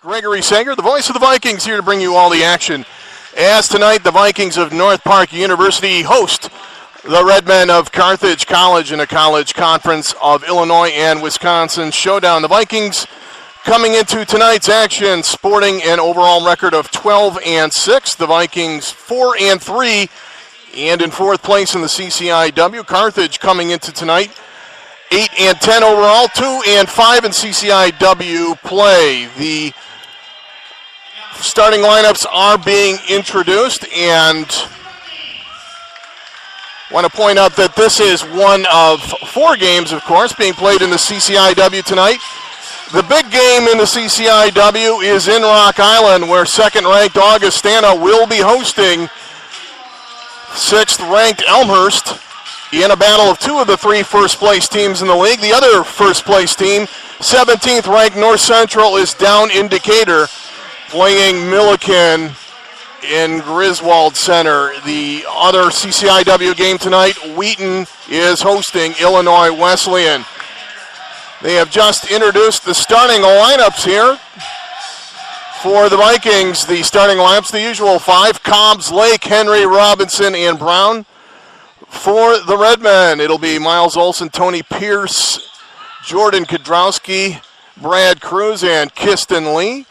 Gregory Sager, the voice of the Vikings, here to bring you all the action. As tonight, the Vikings of North Park University host the Redmen of Carthage College in a college conference of Illinois and Wisconsin showdown. The Vikings coming into tonight's action sporting an overall record of 12-6. The Vikings 4-3 and in fourth place in the CCIW. Carthage coming into tonight 8-10 overall, 2-5 in CCIW play. The starting lineups are being introduced, and want to point out that this is one of 4 games, of course, being played in the CCIW tonight. The big game in the CCIW is in Rock Island, where second-ranked Augustana will be hosting sixth-ranked Elmhurst in a battle of 2 of the 3 first-place teams in the league. The other first-place team, 17th-ranked North Central, is down in Decatur, playing Milliken in Griswold Center. The other CCIW game tonight, Wheaton is hosting Illinois Wesleyan. They have just introduced the starting lineups here for the Vikings. The starting lineups, the usual 5, Cobbs, Lake, Henry, Robinson, and Brown. For the Redmen, it'll be Miles Olson, Tony Pierce, Jordan Kodrowski, Brad Cruz, and Kiston Lee.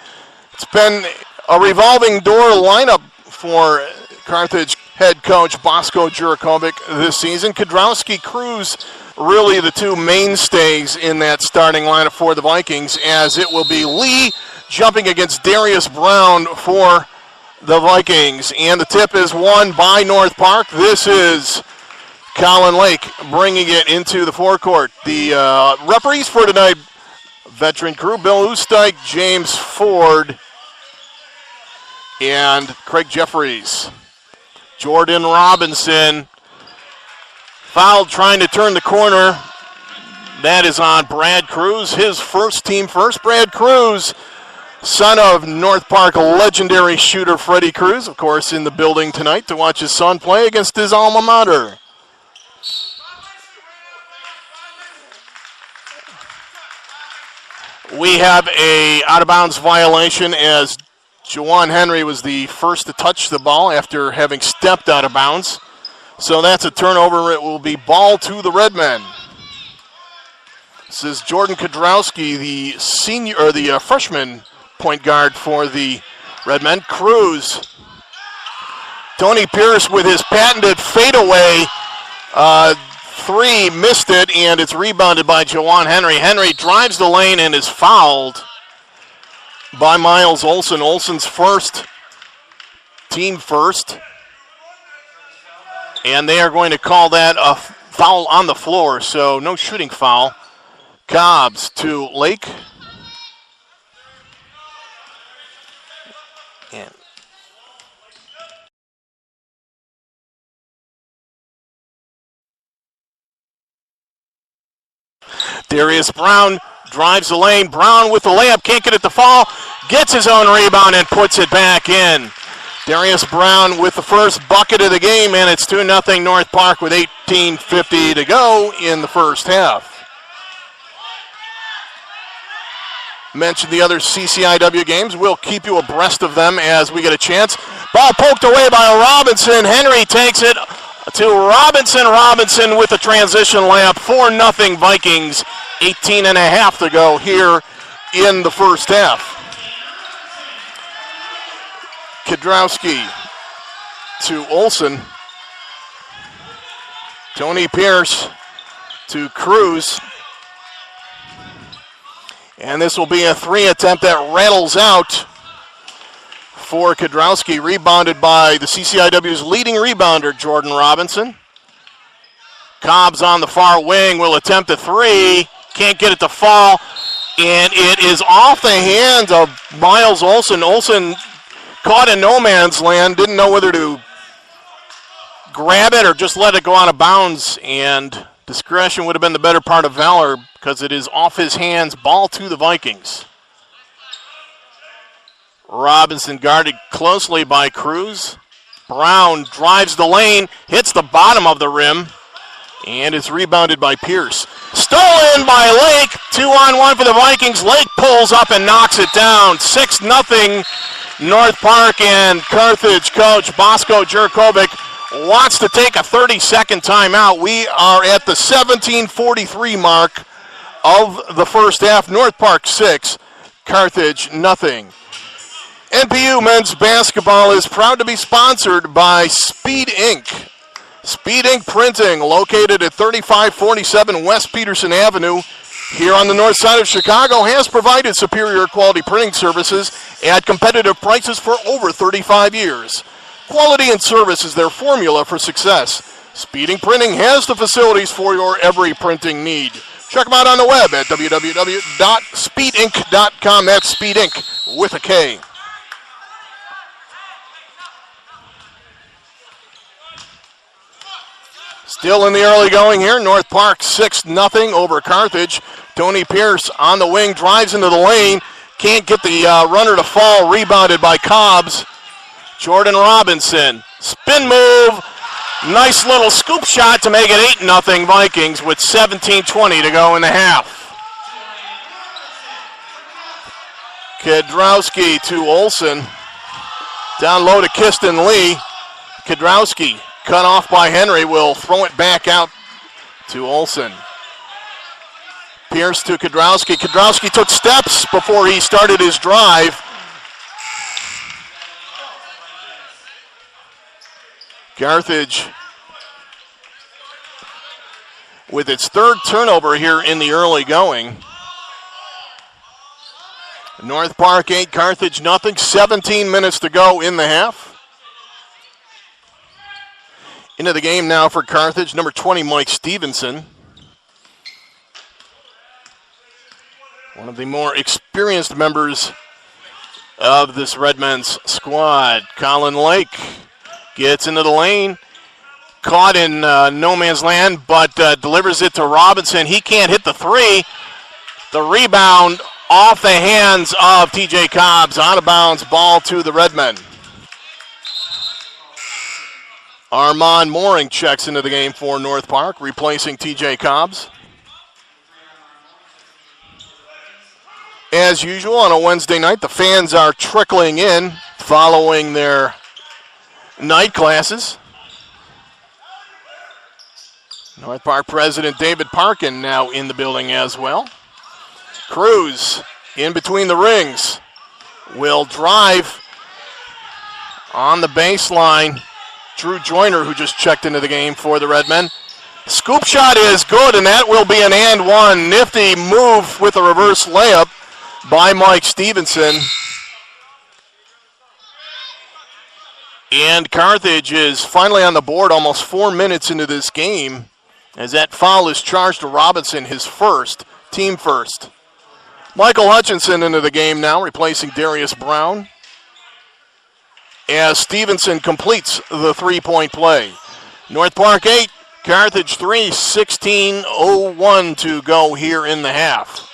It's been a revolving door lineup for Carthage head coach Bosco Jurkovic this season. Kodrowski, Cruz, really the 2 mainstays in that starting lineup for the Vikings, as it will be Lee jumping against Darius Brown for the Vikings. And the tip is won by North Park. This is Colin Lake bringing it into the forecourt. The referees for tonight, veteran crew, Bill Oostdyke, James Ford, and Craig Jeffries. Jordan Robinson fouled trying to turn the corner. That is on Brad Cruz, his first team first. Brad Cruz, son of North Park legendary shooter Freddie Cruz, of course, in the building tonight to watch his son play against his alma mater. We have a out-of-bounds violation, as Juwan Henry was the first to touch the ball after having stepped out of bounds. So that's a turnover. It will be ball to the Redmen. This is Jordan Kodrowski, the senior or the freshman point guard for the Redmen. Cruz, Tony Pierce with his patented fadeaway 3, missed it, and it's rebounded by Juwan Henry. Henry drives the lane and is fouled by Miles Olson. Olson's first, team first. And they are going to call that a foul on the floor, so no shooting foul. Cobbs to Lake. And Darius Brown drives the lane. Brown with the layup, can't get it to fall. Gets his own rebound and puts it back in. Darius Brown with the first bucket of the game, and it's 2-0 North Park with 18:50 to go in the first half. Mentioned the other CCIW games. We'll keep you abreast of them as we get a chance. Ball poked away by Robinson. Henry takes it to Robinson. Robinson with the transition layup. 4-0 Vikings. 18.5 to go here in the first half. Kodrowski to Olson. Tony Pierce to Cruz. And this will be a 3 attempt that rattles out for Kodrowski, rebounded by the CCIW's leading rebounder, Jordan Robinson. Cobbs on the far wing will attempt a 3. Can't get it to fall. And it is off the hands of Miles Olson. Olson caught in no man's land, didn't know whether to grab it or just let it go out of bounds, and discretion would have been the better part of valor because it is off his hands. Ball to the Vikings. Robinson guarded closely by Cruz. Brown drives the lane, hits the bottom of the rim, and it's rebounded by Pierce. Stolen by Lake. 2-on-1 for the Vikings. Lake pulls up and knocks it down. 6-0 North Park, and Carthage coach Bosco Jurkovic wants to take a 30-second timeout. We are at the 17:43 mark of the first half. North Park 6, Carthage nothing. NPU men's basketball is proud to be sponsored by Speed Inc. Speed Ink Printing, located at 3547 West Peterson Avenue, here on the north side of Chicago, has provided superior quality printing services at competitive prices for over 35 years. Quality and service is their formula for success. Speed Ink Printing has the facilities for your every printing need. Check them out on the web at www.speedink.com. That's Speed Ink with a K. Still in the early going here. North Park 6-0 over Carthage. Tony Pierce on the wing, drives into the lane. Can't get the runner to fall. Rebounded by Cobbs. Jordan Robinson. Spin move. Nice little scoop shot to make it 8-0 Vikings with 17:20 to go in the half. Kedrowski to Olson. Down low to Kiston Lee. Kedrowski. Cut off by Henry, will throw it back out to Olson. Pierce to Kedrowski. Kedrowski took steps before he started his drive. Carthage with its third turnover here in the early going. North Park 8, Carthage nothing. 17 minutes to go in the half. Into the game now for Carthage, number 20, Mike Stevenson. One of the more experienced members of this Redmen's squad. Colin Lake gets into the lane. Caught in no man's land, but delivers it to Robinson. He can't hit the three. The rebound off the hands of TJ Cobbs. Out of bounds, ball to the Redmen. Armand Mooring checks into the game for North Park, replacing TJ Cobbs. As usual on a Wednesday night, the fans are trickling in following their night classes. North Park President David Parkin now in the building as well. Cruz in between the rings will drive on the baseline. Drew Joyner, who just checked into the game for the Redmen. Scoop shot is good, and that will be an and one. Nifty move with a reverse layup by Mike Stevenson. And Carthage is finally on the board almost 4 minutes into this game, as that foul is charged to Robinson, his first, team first. Michael Hutchinson into the game now, replacing Darius Brown, as Stevenson completes the three-point play. North Park 8, Carthage 3, 16:01 to go here in the half.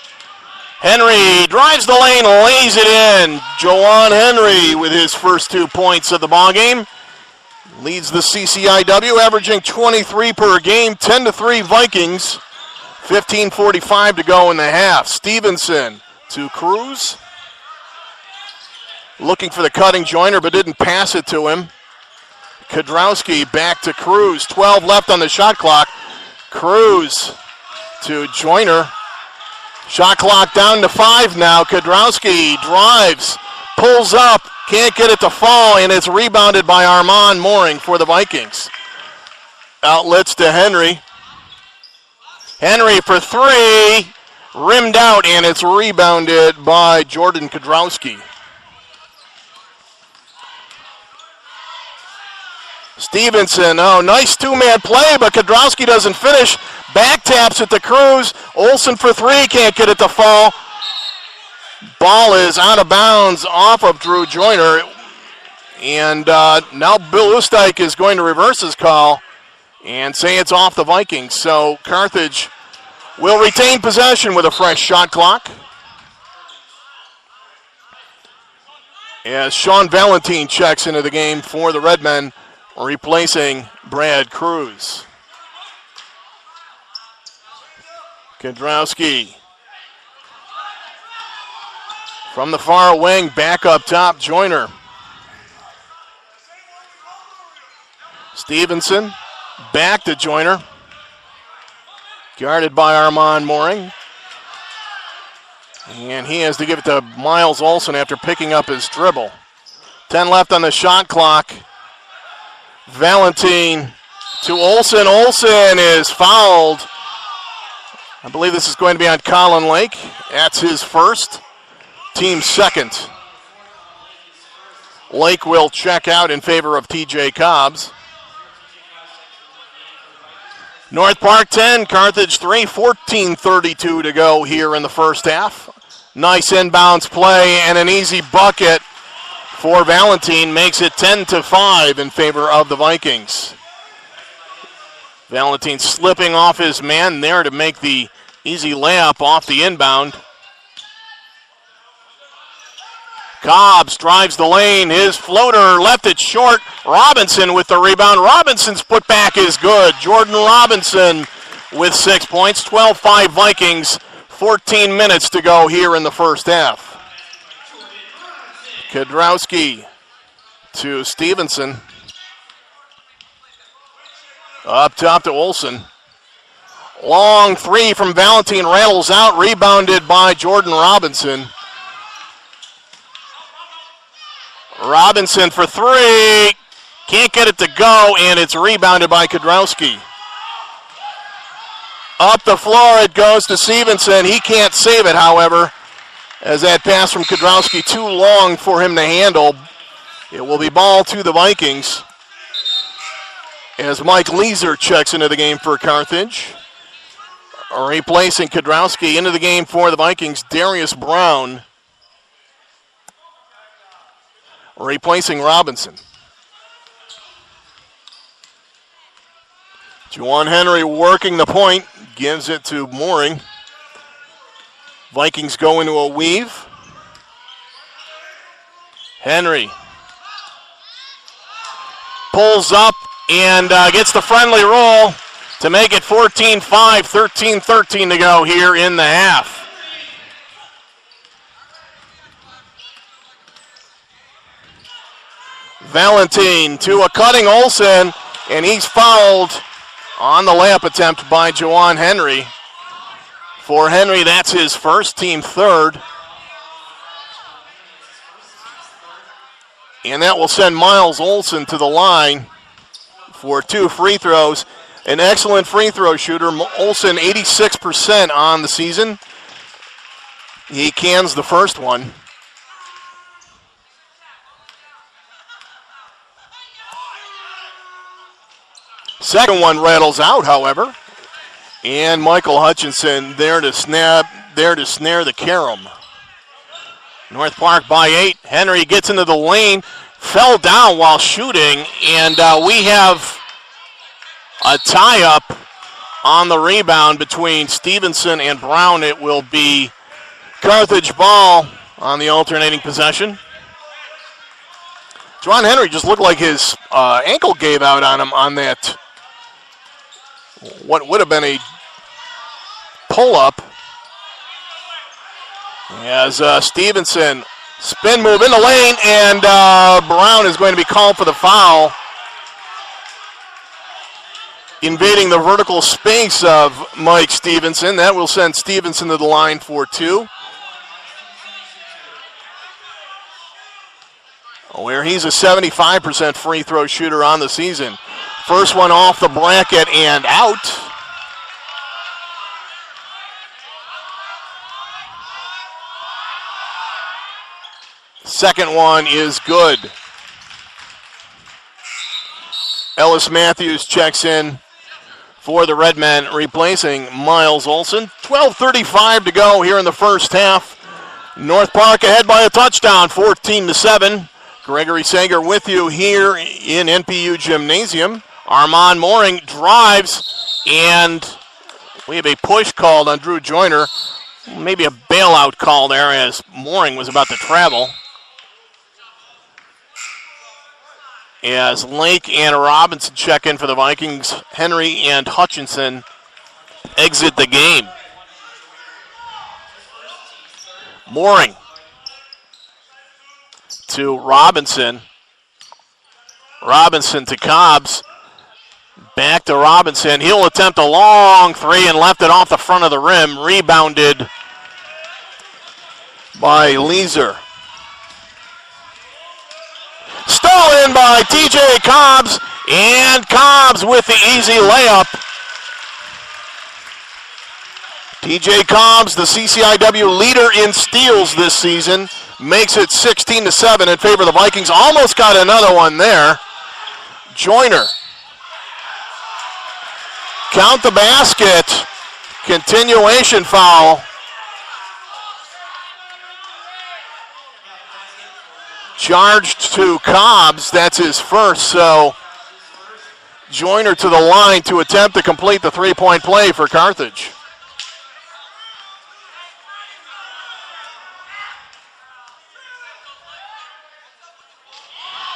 Henry drives the lane, lays it in. Juwan Henry with his first 2 points of the ballgame. Leads the CCIW, averaging 23 per game, 10-3 Vikings. 15:45 to go in the half. Stevenson to Cruz. Looking for the cutting Joyner, but didn't pass it to him. Kedrowski back to Cruz. 12 left on the shot clock. Cruz to Joyner. Shot clock down to 5 now. Kedrowski drives, pulls up, can't get it to fall, and it's rebounded by Armand Mooring for the Vikings. Outlets to Henry. Henry for 3, rimmed out, and it's rebounded by Jordan Kedrowski. Stevenson, nice two-man play, but Kedrowski doesn't finish. Back taps it to Cruz. Olson for 3, can't get it to fall. Ball is out of bounds off of Drew Joyner. And now Bill Usteich is going to reverse his call and say it's off the Vikings. So Carthage will retain possession with a fresh shot clock. As Sean Valentine checks into the game for the Redmen, replacing Brad Cruz. Kudrowski from the far wing, back up top, Joyner. Stevenson, back to Joyner. Guarded by Armand Mooring. And he has to give it to Miles Olson after picking up his dribble. 10 left on the shot clock. Valentine to Olson. Olson is fouled. I believe this is going to be on Colin Lake. That's his first. Team second. Lake will check out in favor of TJ Cobbs. North Park 10, Carthage 3, 14:32 to go here in the first half. Nice inbounds play and an easy bucket for Valentine makes it 10-5 in favor of the Vikings. Valentine slipping off his man there to make the easy layup off the inbound. Cobbs drives the lane. His floater left it short. Robinson with the rebound. Robinson's putback is good. Jordan Robinson with 6 points. 12-5 Vikings. 14 minutes to go here in the first half. Kudrowski to Stevenson. Up top to Olson. Long three from Valentine rattles out. Rebounded by Jordan Robinson. Robinson for three. Can't get it to go, and it's rebounded by Kudrowski. Up the floor it goes to Stevenson. He can't save it, however, as that pass from Kudrowski too long for him to handle. It will be ball to the Vikings as Mike Leeser checks into the game for Carthage. Replacing Kudrowski into the game for the Vikings, Darius Brown. Replacing Robinson. Juwan Henry working the point, gives it to Mooring. Vikings go into a weave. Henry pulls up and gets the friendly roll to make it 14-5, 13-13 to go here in the half. Valentine to a cutting Olson, and he's fouled on the layup attempt by Juwan Henry. For Henry, that's his first, team third. And that will send Miles Olson to the line for 2 free throws. An excellent free throw shooter. Olson 86% on the season. He cans the first one. Second one rattles out, however. And Michael Hutchinson there to snare the carom. North Park by 8. Henry gets into the lane, fell down while shooting, and we have a tie-up on the rebound between Stevenson and Brown. It will be Carthage ball on the alternating possession. Juwan Henry just looked like his ankle gave out on him on that, what would have been a pull-up. As Stevenson spin move in the lane, and Brown is going to be called for the foul. Invading the vertical space of Mike Stevenson. That will send Stevenson to the line for 2. Where he's a 75% free throw shooter on the season. First one off the bracket and out. Second one is good. Ellis Matthews checks in for the Redmen, replacing Miles Olson. 12:35 to go here in the first half. North Park ahead by a touchdown, 14-7. Gregory Sager with you here in NPU Gymnasium. Armand Mooring drives, and we have a push called on Drew Joyner. Maybe a bailout call there as Mooring was about to travel. As Lake and Robinson check in for the Vikings, Henry and Hutchinson exit the game. Mooring to Robinson. Robinson to Cobbs. Back to Robinson. He'll attempt a long three and left it off the front of the rim. Rebounded by Leeser. Stolen by TJ Cobbs. And Cobbs with the easy layup. TJ Cobbs, the CCIW leader in steals this season, makes it 16-7 in favor of the Vikings. Almost got another one there. Joyner. Count the basket. Continuation foul. Charged to Cobbs. That's his first. So Joyner to the line to attempt to complete the three-point play for Carthage.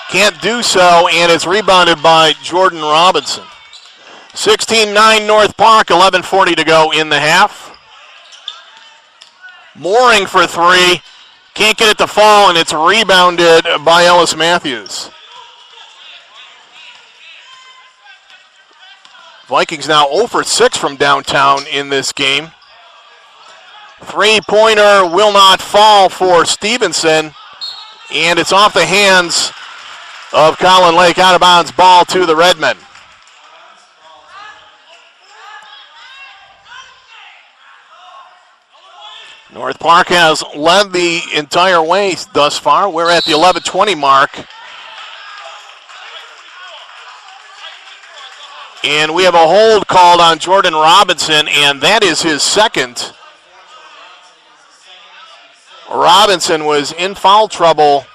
Can't do so, and it's rebounded by Jordan Robinson. 16-9 North Park, 11:40 to go in the half. Mooring for three. Can't get it to fall, and it's rebounded by Ellis Matthews. Vikings now 0 for 6 from downtown in this game. Three-pointer will not fall for Stevenson, and it's off the hands of Colin Lake. Out of bounds ball to the Redmen. North Park has led the entire way thus far. We're at the 11:20 mark. And we have a hold called on Jordan Robinson, and that is his second. Robinson was in foul trouble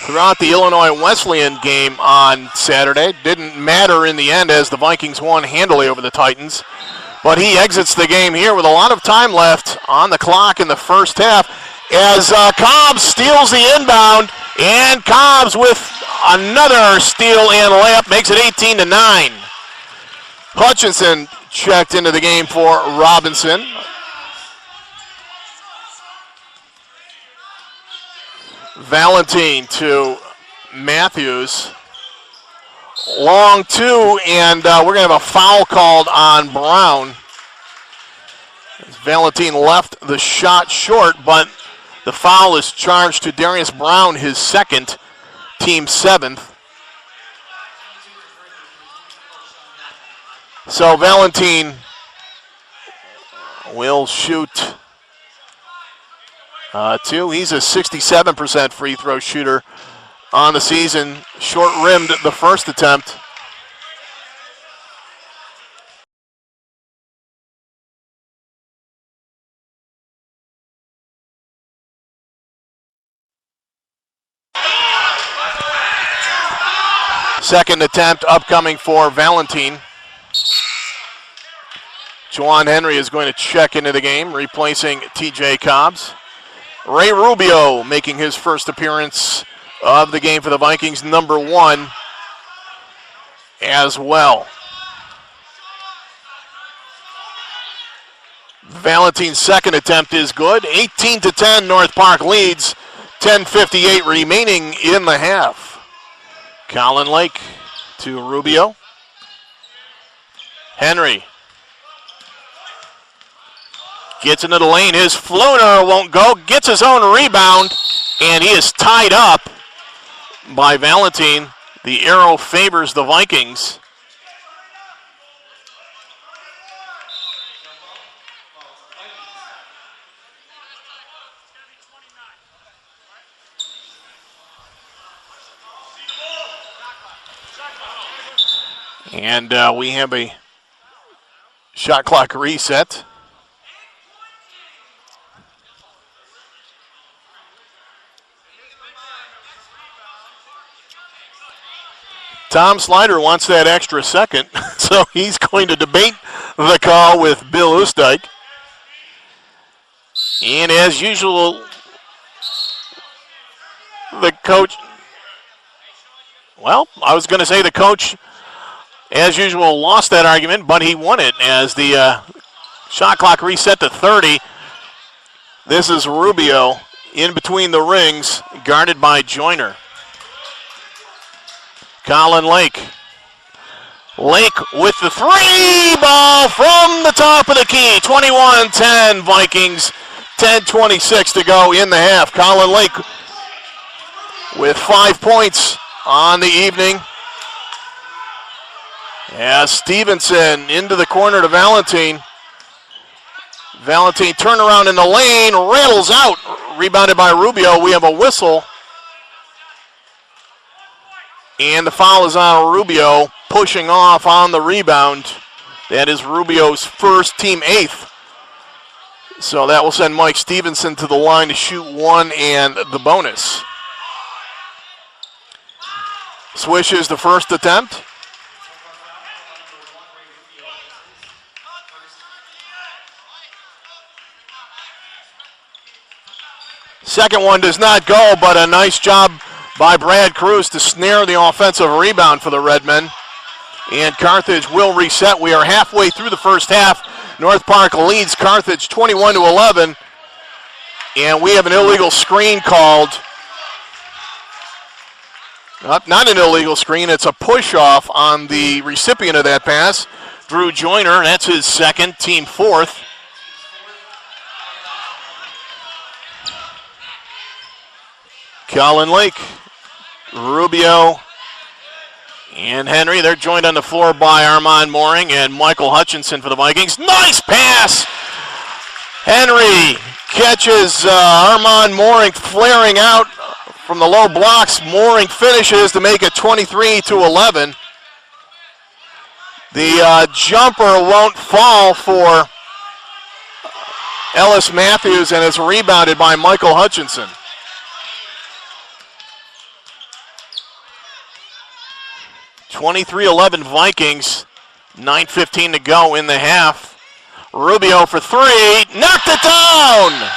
throughout the Illinois Wesleyan game on Saturday. Didn't matter in the end as the Vikings won handily over the Titans. But he exits the game here with a lot of time left on the clock in the first half as Cobbs steals the inbound, and Cobbs with another steal and layup makes it 18-9. Hutchinson checked into the game for Robinson. Valentine to Matthews. Long two, and we're going to have a foul called on Brown. Valentine left the shot short, but the foul is charged to Darius Brown, his second, team seventh. So Valentine will shoot two. He's a 67% free throw shooter on the season. Short-rimmed the first attempt. Second attempt upcoming for Valentine. Juwan Henry is going to check into the game, replacing TJ Cobbs. Ray Rubio making his first appearance of the game for the Vikings, number 1 as well. Valentine's second attempt is good. 18-10, North Park leads. 10:58 remaining in the half. Colin Lake to Rubio. Henry gets into the lane. His floater won't go. Gets his own rebound, and he is tied up by Valentine. The arrow favors the Vikings. And we have a shot clock reset. Tom Slider wants that extra second, so he's going to debate the call with Bill Oostdijk. And as usual, the coach, well, I was going to say the coach, as usual, lost that argument, but he won it as the shot clock reset to 30. This is Rubio in between the rings, guarded by Joyner. Colin Lake. Lake with the three ball from the top of the key. 21-10 Vikings. 10:26 to go in the half. Colin Lake with 5 points on the evening. As Stevenson into the corner to Valentine. Valentine turnaround in the lane, rattles out. Rebounded by Rubio. We have a whistle. And the foul is on Rubio, pushing off on the rebound. That is Rubio's first, team 8th. So that will send Mike Stevenson to the line to shoot one and the bonus. Swish is the first attempt. Second one does not go, but a nice job by Brad Cruz to snare the offensive rebound for the Redmen. And Carthage will reset. We are halfway through the first half. North Park leads Carthage 21-11. And we have an illegal screen called. Not an illegal screen, it's a push-off on the recipient of that pass, Drew Joyner. That's his second, team 4th. Colin Lake, Rubio, and Henry. They're joined on the floor by Armand Mooring and Michael Hutchinson for the Vikings. Nice pass! Henry catches Armand Mooring flaring out from the low blocks. Mooring finishes to make it 23-11. The jumper won't fall for Ellis Matthews, and it's rebounded by Michael Hutchinson. 23-11 Vikings, 9:15 to go in the half. Rubio for three, knocked it down!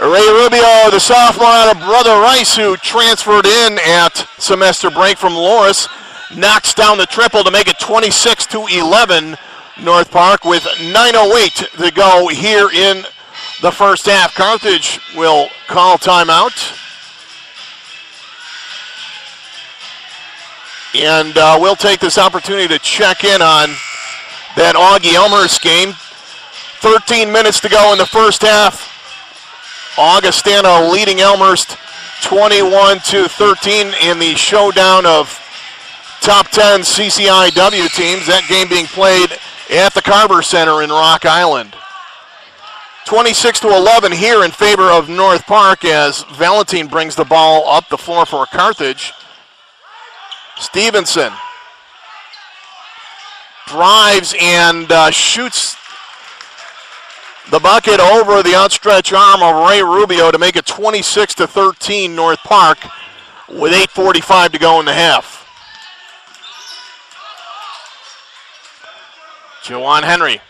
Ray Rubio, the sophomore out of Brother Rice, who transferred in at semester break from Loris, knocks down the triple to make it 26-11 North Park with 9:08 to go here in the first half. Carthage will call timeout. And we'll take this opportunity to check in on that Augie Elmhurst game. 13 minutes to go in the first half. Augustana leading Elmhurst 21-13 in the showdown of top 10 CCIW teams. That game being played at the Carver Center in Rock Island. 26-11 here in favor of North Park as Valentine brings the ball up the floor for Carthage. Stevenson drives and shoots the bucket over the outstretched arm of Ray Rubio to make it 26-13 North Park with 8:45 to go in the half. Juwan Henry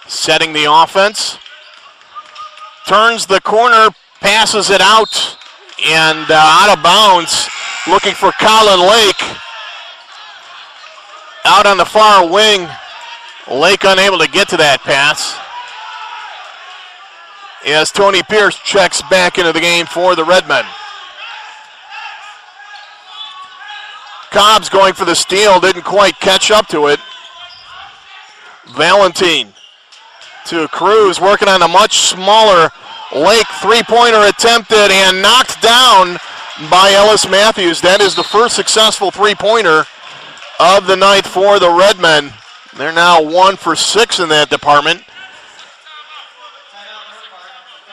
setting the offense. Turns the corner, passes it out, and out of bounds, looking for Colin Lake. Out on the far wing. Lake unable to get to that pass. As Tony Pierce checks back into the game for the Redmen. Cobb's going for the steal, didn't quite catch up to it. Valentine to Cruz, working on a much smaller Lake. Three-pointer attempted and knocked down by Ellis Matthews. That is the first successful three-pointer of the night for the Redmen. They're now 1 for 6 in that department.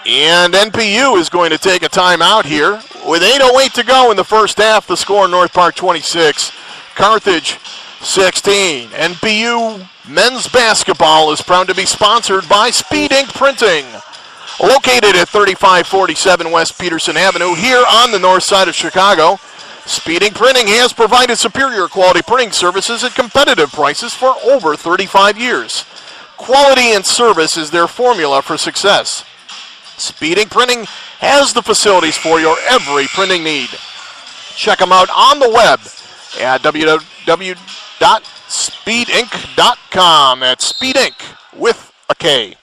And NPU is going to take a timeout here. With 8:08 to go in the first half, the score North Park 26, Carthage 16. NPU men's basketball is proud to be sponsored by Speed Ink Printing. Located at 3547 West Peterson Avenue here on the north side of Chicago, Speed Ink Printing has provided superior quality printing services at competitive prices for over 35 years. Quality and service is their formula for success. Speed Ink Printing has the facilities for your every printing need. Check them out on the web at www.speedink.com. speedinc.com. That's speedinc with a K.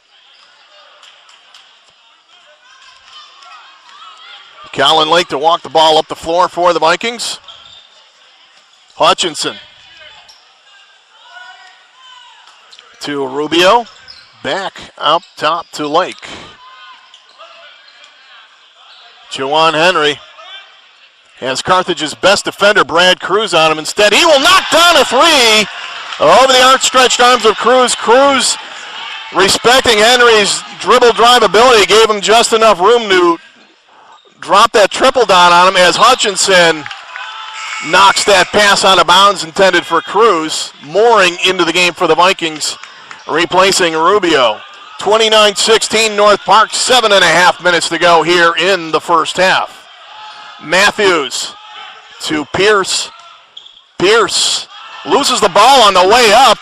Colin Lake to walk the ball up the floor for the Vikings. Hutchinson to Rubio. Back up top to Lake. Juwan Henry has Carthage's best defender, Brad Cruz, on him. Instead, he will knock down a three over the outstretched arms of Cruz. Cruz, respecting Henry's dribble drive ability, gave him just enough room to drop that triple down on him as Hutchinson knocks that pass out of bounds intended for Cruz. Mooring into the game for the Vikings, replacing Rubio. 29-16 North Park, 7.5 minutes to go here in the first half. Matthews to Pierce. Pierce loses the ball on the way up,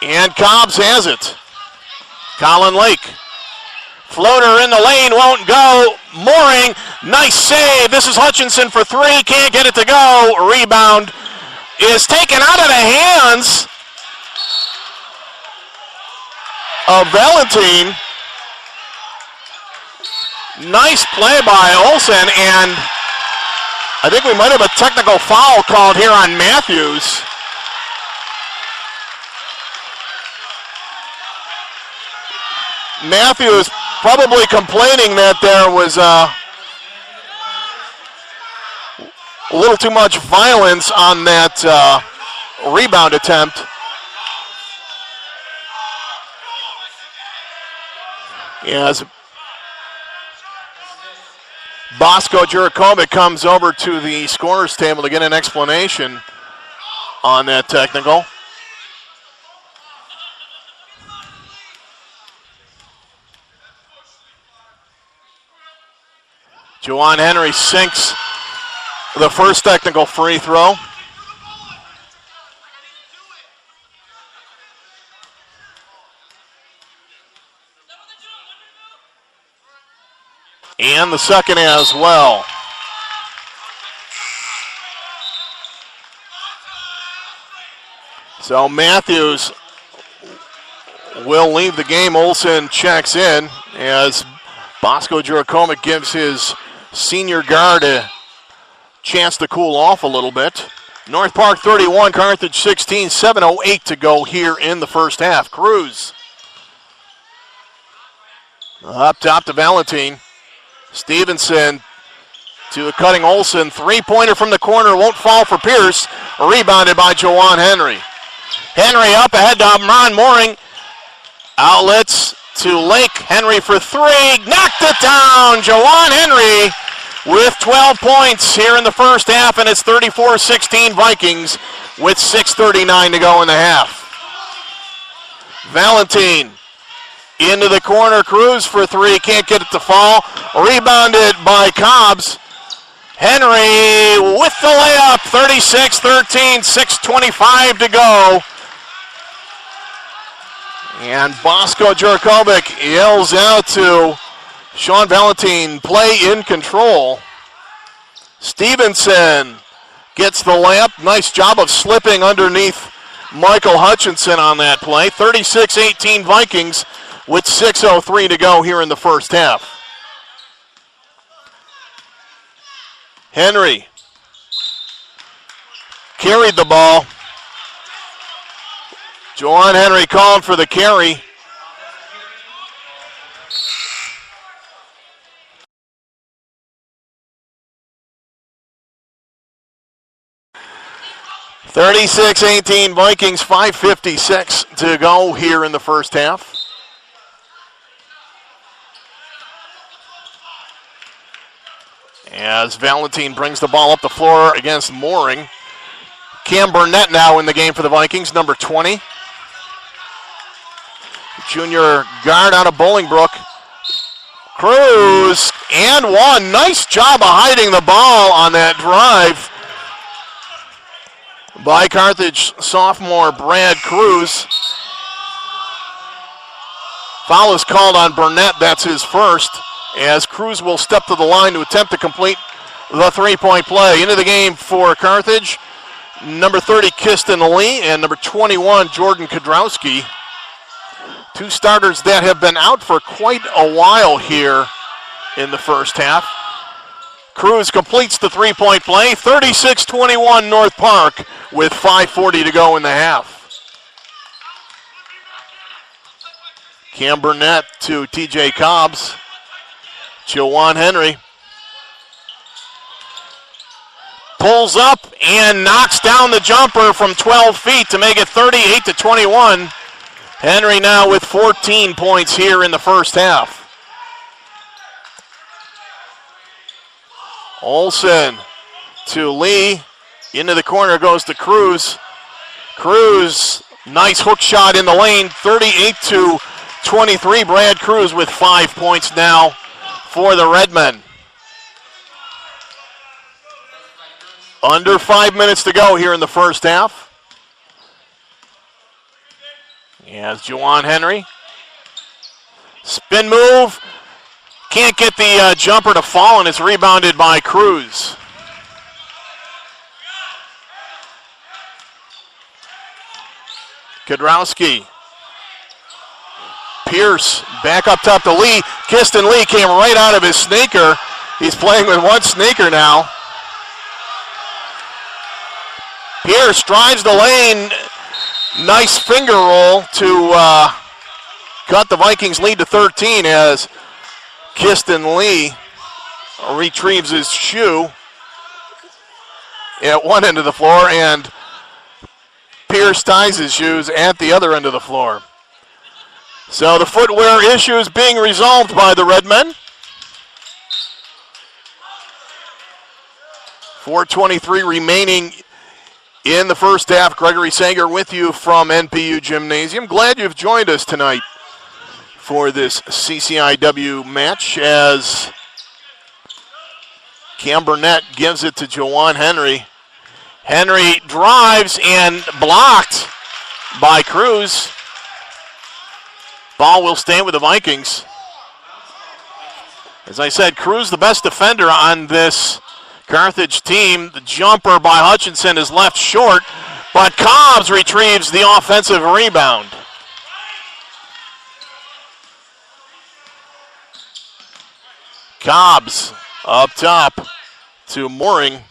and Cobbs has it. Colin Lake. Floater in the lane, won't go. Mooring, nice save. This is Hutchinson for three, can't get it to go. Rebound is taken out of the hands of Valentine. Nice play by Olsen, and I think we might have a technical foul called here on Matthews. Matthews probably complaining that there was a little too much violence on that rebound attempt. As Bosco Jurakovic comes over to the scorer's table to get an explanation on that technical. Juwan Henry sinks the first technical free throw. And the second as well. So Matthews will leave the game. Olsen checks in as Bosco Jurakovic gives his senior guard a chance to cool off a little bit. North Park 31, Carthage 16, 7:08 to go here in the first half. Cruz up top to Valentine. Stevenson to a cutting Olsen. Three-pointer from the corner won't fall for Pierce. Rebounded by Juwan Henry. Henry up ahead to Amron Mooring. Outlets to Lake. Henry for three. Knocked it down. Juwan Henry with 12 points here in the first half, and it's 34-16 Vikings with 6:39 to go in the half. Valentine into the corner. Cruz for three. Can't get it to fall. Rebounded by Cobbs. Henry with the layup. 36-13. 6:25 to go. And Bosco Jurakovic yells out to Sean Valentine, play in control. Stevenson gets the layup. Nice job of slipping underneath Michael Hutchinson on that play. 36-18 Vikings with 6:03 to go here in the first half. Henry carried the ball. Juwan Henry called for the carry. (36-18) Vikings, 5:56 to go here in the first half. As Valentine brings the ball up the floor against Mooring. Cam Burnett now in the game for the Vikings, number 20. Junior guard out of Bolingbrook. Cruz and one. Nice job of hiding the ball on that drive by Carthage sophomore Brad Cruz. Foul is called on Burnett. That's his first, as Cruz will step to the line to attempt to complete the three-point play. Into the game for Carthage, number 30, Kiston Lee, and number 21, Jordan Kodrowski. Two starters that have been out for quite a while here in the first half. Cruz completes the three-point play, 36-21 North Park with 5:40 to go in the half. Cam Burnett to TJ Cobbs. Juwan Henry pulls up and knocks down the jumper from 12 feet to make it 38-21. Henry now with 14 points here in the first half. Olsen to Lee. Into the corner goes to Cruz. Cruz, nice hook shot in the lane, 38-23. Brad Cruz with 5 points now for the Redmen. Under 5 minutes to go here in the first half. As Juwan Henry. Spin move. Can't get the jumper to fall, and it's rebounded by Cruz. Kodrowski. Pierce back up top to Lee. Kiston Lee came right out of his sneaker. He's playing with one sneaker now. Pierce drives the lane. Nice finger roll to cut the Vikings lead to 13 as Kiston Lee retrieves his shoe at one end of the floor, and Pierce ties his shoes at the other end of the floor. So the footwear issue is being resolved by the Redmen. 4:23 remaining in the first half. Gregory Sager with you from NPU Gymnasium. Glad you've joined us tonight for this CCIW match as Cam Burnett gives it to Juwan Henry. Henry drives and blocked by Cruz. Ball will stay with the Vikings. As I said, Cruz the best defender on this Carthage team. The jumper by Hutchinson is left short, but Cobbs retrieves the offensive rebound. Cobbs up top to Mooring.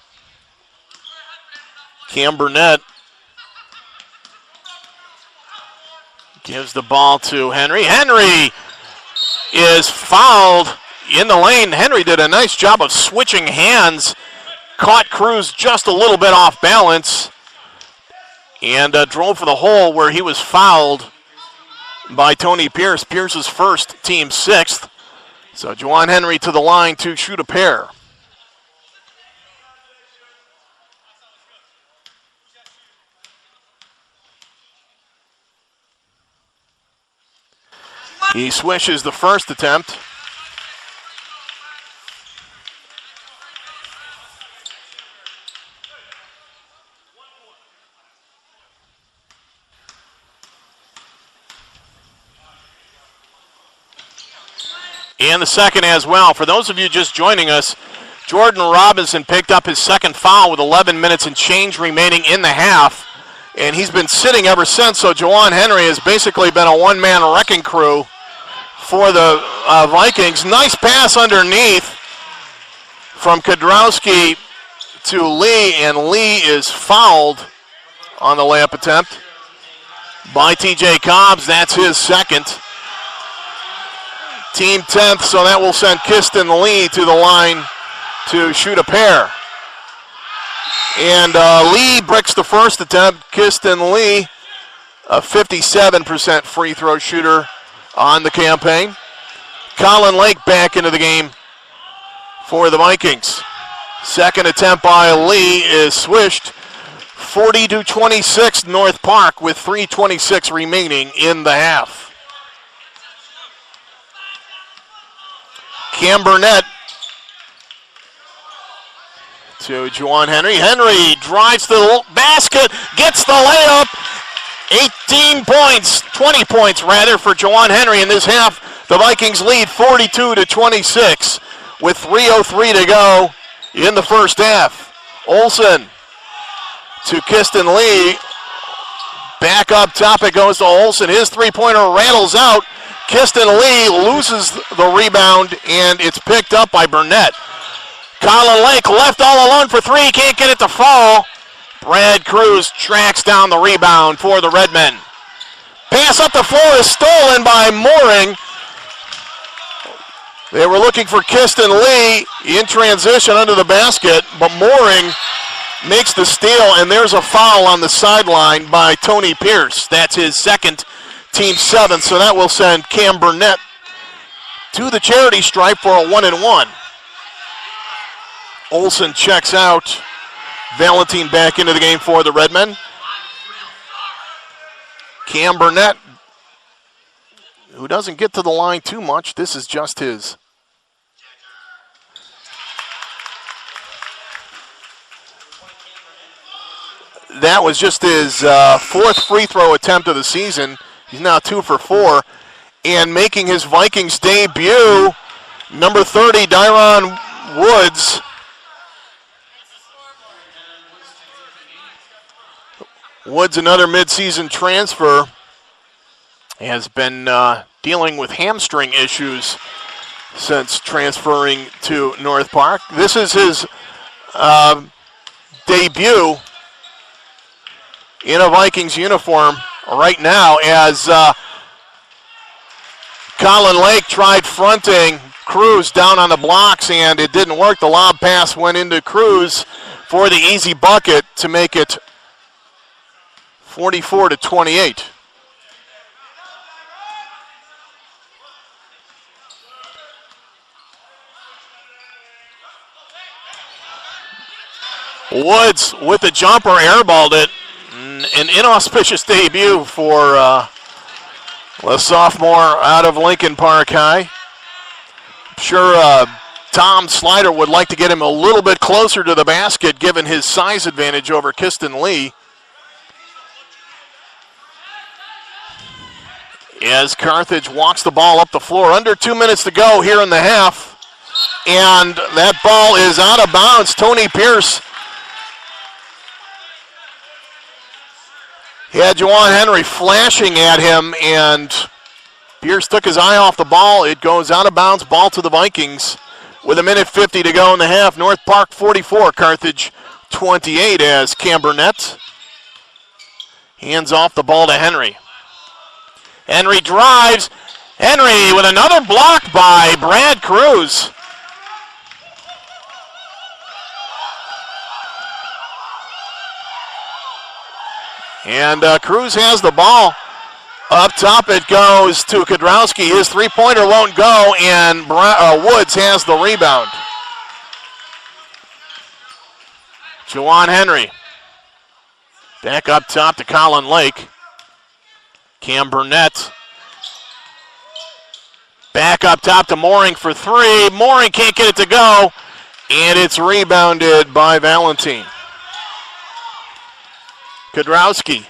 Cam Burnett gives the ball to Henry. Henry is fouled in the lane. Henry did a nice job of switching hands, caught Cruz just a little bit off balance, and drove for the hole where he was fouled by Tony Pierce. Pierce's first, team sixth. So Juwan Henry to the line to shoot a pair. He swishes the first attempt. And the second as well. For those of you just joining us, Jordan Robinson picked up his second foul with 11 minutes and change remaining in the half. And he's been sitting ever since, so Juwan Henry has basically been a one-man wrecking crew for the Vikings. Nice pass underneath from Kodrowski to Lee, and Lee is fouled on the layup attempt by TJ Cobbs. That's his second. Team 10th, so that will send Kiston Lee to the line to shoot a pair. And Lee bricks the first attempt. Kiston Lee, a 57% free throw shooter on the campaign. Colin Lake back into the game for the Vikings. Second attempt by Lee is swished. 40-26 North Park with 3:26 remaining in the half. Cam Burnett to Juwan Henry. Henry drives to the basket, gets the layup. 18 points, 20 points rather for Juwan Henry in this half. The Vikings lead 42-26 with 3:03 to go in the first half. Olsen to Kiston Lee. Back up top it goes to Olsen. His three-pointer rattles out. Kiston Lee loses the rebound, and it's picked up by Burnett. Colin Lake left all alone for three. Can't get it to fall. Brad Cruz tracks down the rebound for the Redmen. Pass up the floor is stolen by Mooring. They were looking for Kiston Lee in transition under the basket, but Mooring makes the steal, and there's a foul on the sideline by Tony Pierce. That's his second, team seventh, so that will send Cam Burnett to the charity stripe for a 1-and-1. Olsen checks out. Valentine back into the game for the Redmen. Cam Burnett, who doesn't get to the line too much. This is just his that was just his fourth free throw attempt of the season. He's now 2 for 4. And making his Vikings debut, number 30, Dyron Woods. Woods, another midseason transfer, has been dealing with hamstring issues since transferring to North Park. This is his debut in a Vikings uniform right now, as Colin Lake tried fronting Cruz down on the blocks, and it didn't work. The lob pass went into Cruz for the easy bucket to make it 44-28. Woods with the jumper, airballed it. An inauspicious debut for the sophomore out of Lincoln Park High. I'm sure Tom Slider would like to get him a little bit closer to the basket given his size advantage over Kiston Lee. As Carthage walks the ball up the floor. Under 2 minutes to go here in the half. And that ball is out of bounds. Tony Pierce had Juwan Henry flashing at him, and Pierce took his eye off the ball. It goes out of bounds. Ball to the Vikings with 1:50 to go in the half. North Park 44, Carthage 28, as Cam Burnett hands off the ball to Henry. Henry drives. Henry with another block by Brad Cruz. And Cruz has the ball. Up top it goes to Kudrowski. His three-pointer won't go, and Woods has the rebound. Juwan Henry. Back up top to Colin Lake. Cam Burnett. Back up top to Mooring for three. Mooring can't get it to go, and it's rebounded by Valentine. Kudrowski.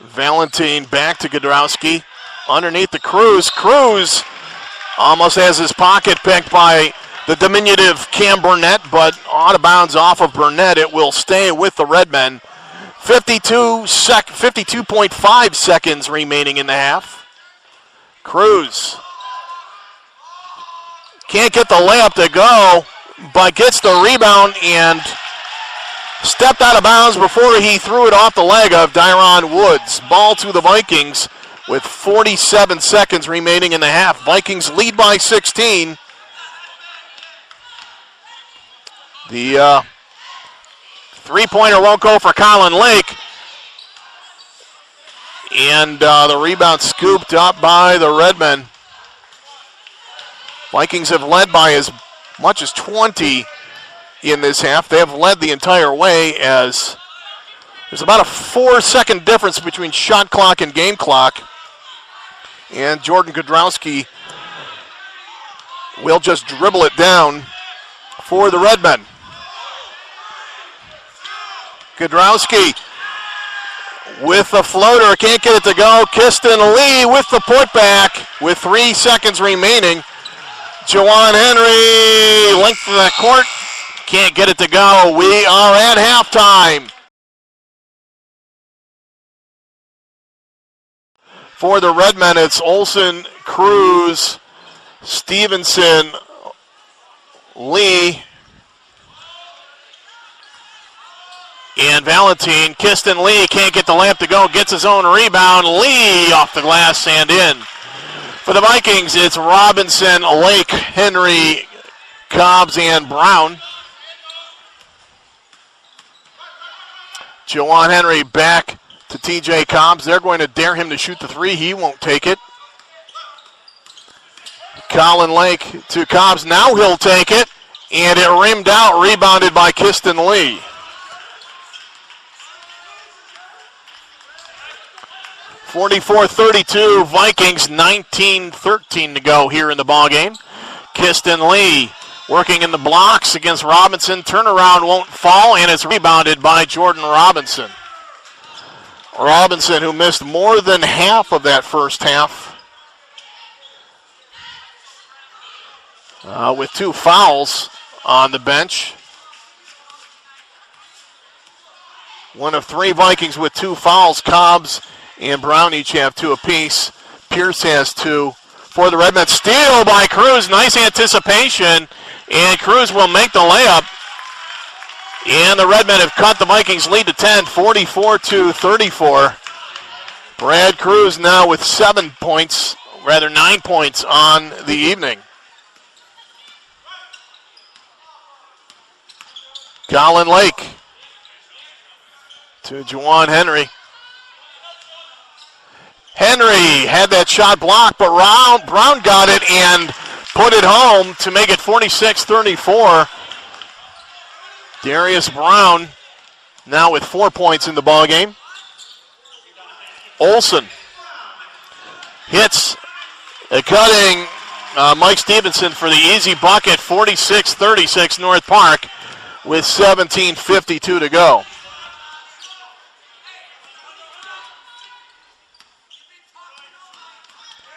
Valentine back to Kudrowski. Underneath the Cruz. Cruz almost has his pocket picked by the diminutive Cam Burnett, but out of bounds off of Burnett. It will stay with the Redmen. 52.5 seconds remaining in the half. Cruz can't get the layup to go, but gets the rebound and stepped out of bounds before he threw it off the leg of Dyron Woods. Ball to the Vikings with 47 seconds remaining in the half. Vikings lead by 16. The three-pointer won't go for Colin Lake. And the rebound scooped up by the Redmen. Vikings have led by as much as 20 in this half. They have led the entire way, as there's about a 4-second difference between shot clock and game clock. And Jordan Kudrowski will just dribble it down for the Redmen. Kudrowski with the floater, can't get it to go. Kiston Lee with the putback with 3 seconds remaining. Juwan Henry, length of the court, Can't get it to go. We are at halftime. For the Redmen, it's Olson, Cruz, Stevenson, Lee, and Valentine. Kiston Lee can't get the layup to go. Gets his own rebound. Lee off the glass and in. For the Vikings, it's Robinson, Lake, Henry, Cobbs, and Brown. Juwan Henry back to TJ Cobbs. They're going to dare him to shoot the three. He won't take it. Colin Lake to Cobbs. Now he'll take it. And it rimmed out, rebounded by Kiston Lee. (44-32) Vikings, 19-13 to go here in the ballgame. Kiston Lee working in the blocks against Robinson. Turnaround won't fall, and it's rebounded by Jordan Robinson. Robinson, who missed more than half of that first half, with 2 fouls on the bench. One of 3 Vikings with 2 fouls. Cobbs and Brown each have 2 apiece. Pierce has 2. For the Redmen, steal by Cruz. Nice anticipation, and Cruz will make the layup. And the Redmen have cut the Vikings lead to 10, 44-34. Brad Cruz now with 9 points on the evening. Colin Lake to Juwan Henry. Henry had that shot blocked, but Brown got it and put it home to make it 46-34. Darius Brown now with 4 points in the ballgame. Olson hits a cutting Mike Stevenson for the easy bucket, 46-36 North Park with 17:52 to go.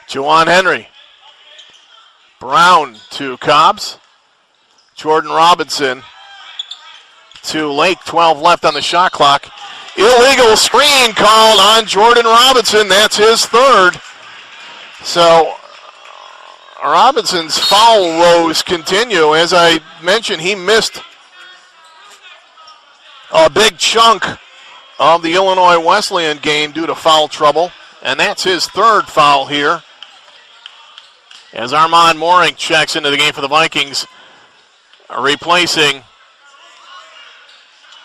Juwan Henry. Brown to Cobbs. Jordan Robinson to Lake. 12 left on the shot clock. Illegal screen called on Jordan Robinson. That's his 3rd. So Robinson's foul woes continue. As I mentioned, he missed a big chunk of the Illinois Wesleyan game due to foul trouble. And that's his 3rd foul here. As Armand Mooring checks into the game for the Vikings, replacing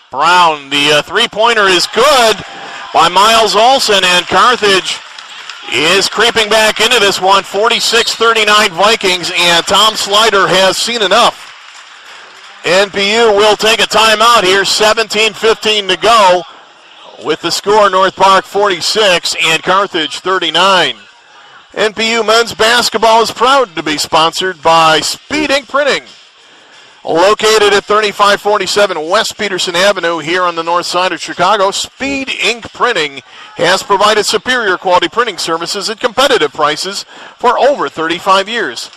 Brown. The 3-pointer is good by Miles Olson, and Carthage is creeping back into this one. 46-39 Vikings, and Tom Slider has seen enough. NPU will take a timeout here. 17:15 to go with the score, North Park 46 and Carthage 39. NPU men's basketball is proud to be sponsored by Speed Ink Printing. Located at 3547 West Peterson Avenue here on the north side of Chicago, Speed Ink Printing has provided superior quality printing services at competitive prices for over 35 years.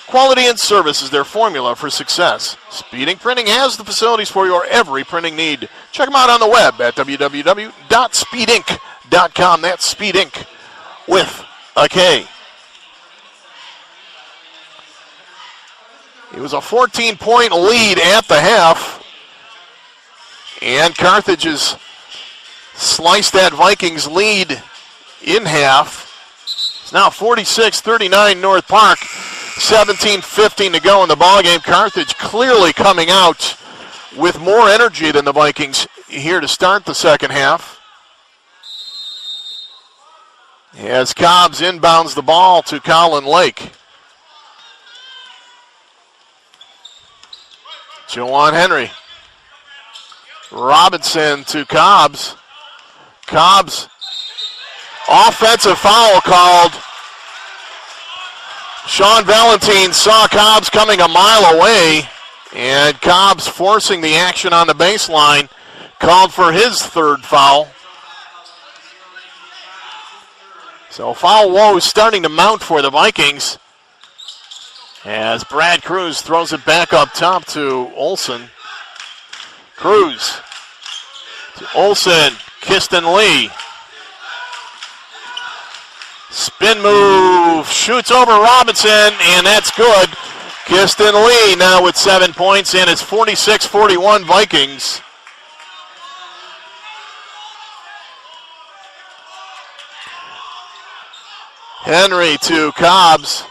Quality and service is their formula for success. Speed Ink Printing has the facilities for your every printing need. Check them out on the web at www.speedink.com. That's Speed Ink with a K. It was a 14-point lead at the half, and Carthage has sliced that Vikings lead in half. It's now 46-39 North Park, 17:15 to go in the ballgame. Carthage clearly coming out with more energy than the Vikings here to start the second half. As Cobbs inbounds the ball to Colin Lake. Juwan Henry. Robinson to Cobbs. Cobbs. Offensive foul called. Sean Valentine saw Cobbs coming a mile away, and Cobbs forcing the action on the baseline, called for his 3rd foul. So foul woes starting to mount for the Vikings as Brad Cruz throws it back up top to Olson. Cruz to Olsen. Kiston Lee. Spin move. Shoots over Robinson, and that's good. Kiston Lee now with 7 points, and it's 46-41 Vikings. Henry to Cobbs.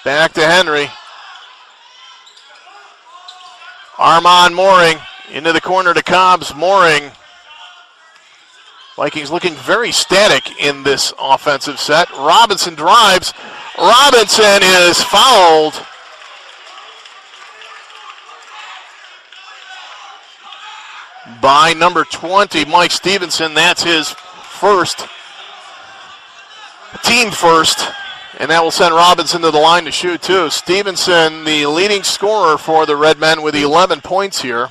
Back to Henry. Armand Mooring into the corner to Cobbs. Mooring. Vikings looking very static in this offensive set. Robinson drives. Robinson is fouled. By number 20, Mike Stevenson. That's his first. Team first. And that will send Robinson to the line to shoot too. Stevenson, the leading scorer for the Redmen with 11 points here.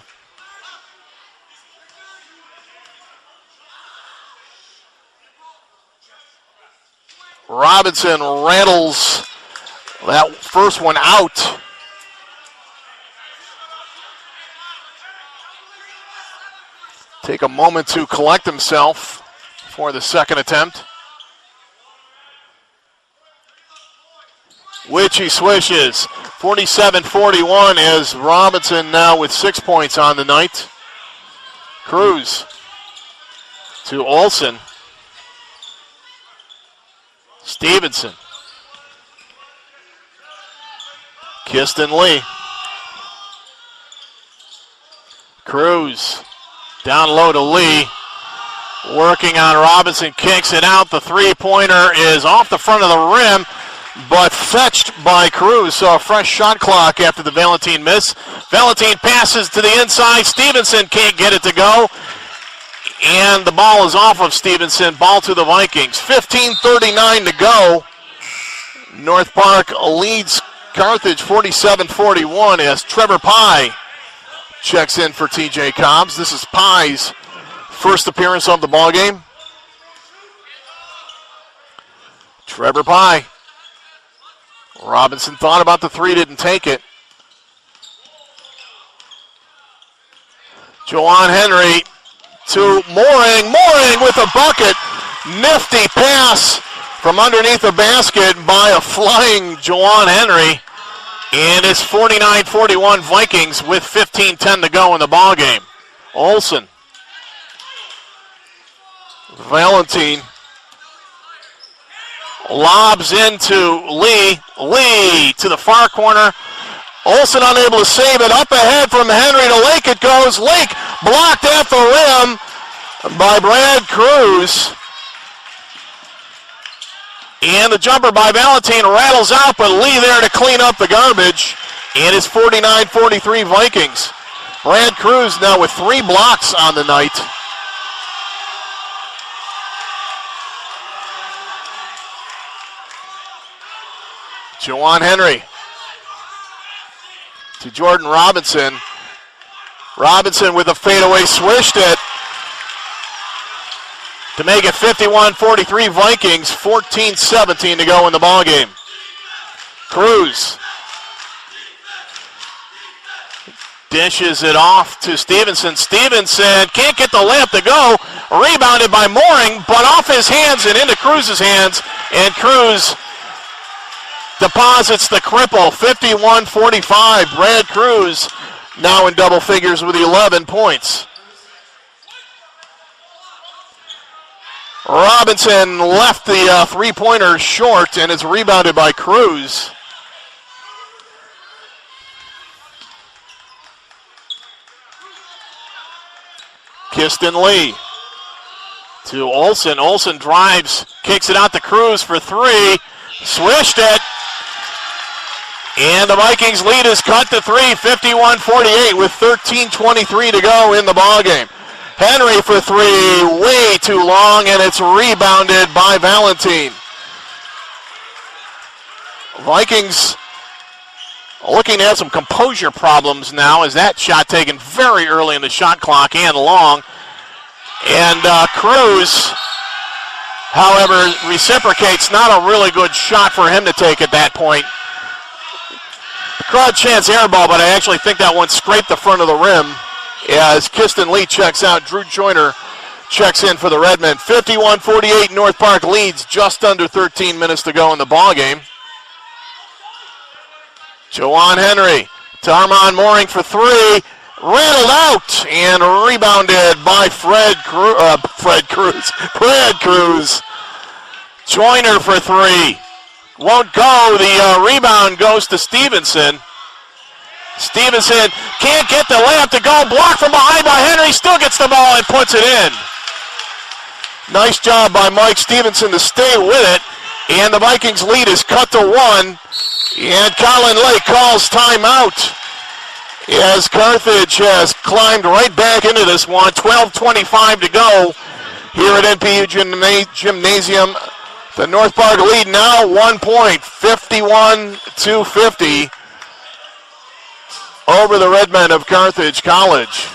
Robinson rattles that first one out. Take a moment to collect himself for the second attempt. Which he swishes. 47-41 as Robinson now with 6 points on the night. Cruz to Olsen. Stevenson. Kiston Lee. Cruz down low to Lee. Working on Robinson, kicks it out. The three-pointer is off the front of the rim, but fetched by Cruz. So a fresh shot clock after the Valentine miss. Valentine passes to the inside. Stevenson can't get it to go. And the ball is off of Stevenson. Ball to the Vikings. 15:39 to go. North Park leads Carthage 47-41 as Trevor Pye checks in for TJ Cobbs. This is Pye's first appearance of the ballgame. Trevor Pye. Robinson thought about the three, didn't take it. Juwan Henry to Mooring. Mooring with a bucket. Nifty pass from underneath the basket by a flying Juwan Henry. And it's 49-41 Vikings with 15:10 to go in the ballgame. Olsen. Valentine. Lobs into Lee. Lee to the far corner. Olsen unable to save it. Up ahead from Henry to Lake it goes. Lake blocked at the rim by Brad Cruz. And the jumper by Valentine rattles out, but Lee there to clean up the garbage. And it's 49-43 Vikings. Brad Cruz now with 3 blocks on the night. Juwan Henry to Jordan Robinson. Robinson with a fadeaway, swished it to make it 51-43 Vikings, 14-17 to go in the ballgame. Cruz dishes it off to Stevenson. Stevenson can't get the layup to go. Rebounded by Mooring, but off his hands and into Cruz's hands, and Cruz deposits the cripple. 51-45. Brad Cruz now in double figures with 11 points. Robinson left the three-pointer short and is rebounded by Cruz. Kiston Lee to Olsen. Olsen drives, kicks it out to Cruz for 3. Swished it. And the Vikings lead is cut to 3, 51-48 with 13:23 to go in the ballgame. Henry for 3, way too long, and it's rebounded by Valentine. Vikings looking at some composure problems now as that shot taken very early in the shot clock and long. And Cruz, however, reciprocates. Not a really good shot for him to take at that point. The crowd chants air ball, but I actually think that one scraped the front of the rim as Kiston Lee checks out. Drew Joyner checks in for the Redmen. 51-48, North Park leads, just under 13 minutes to go in the ballgame. Juwan Henry to Armand Mooring for three. Rattled out and rebounded by Fred Cruz. Joyner for three. Won't go. The rebound goes to Stevenson. Stevenson can't get the layup to go. Blocked from behind by Henry. Still gets the ball and puts it in. Nice job by Mike Stevenson to stay with it. And the Vikings lead is cut to one. And Colin Lake calls timeout as Carthage has climbed right back into this one. 12:25 to go here at NPU Gymnasium. The North Park lead now 1 point, 51-50 over the Redmen of Carthage College.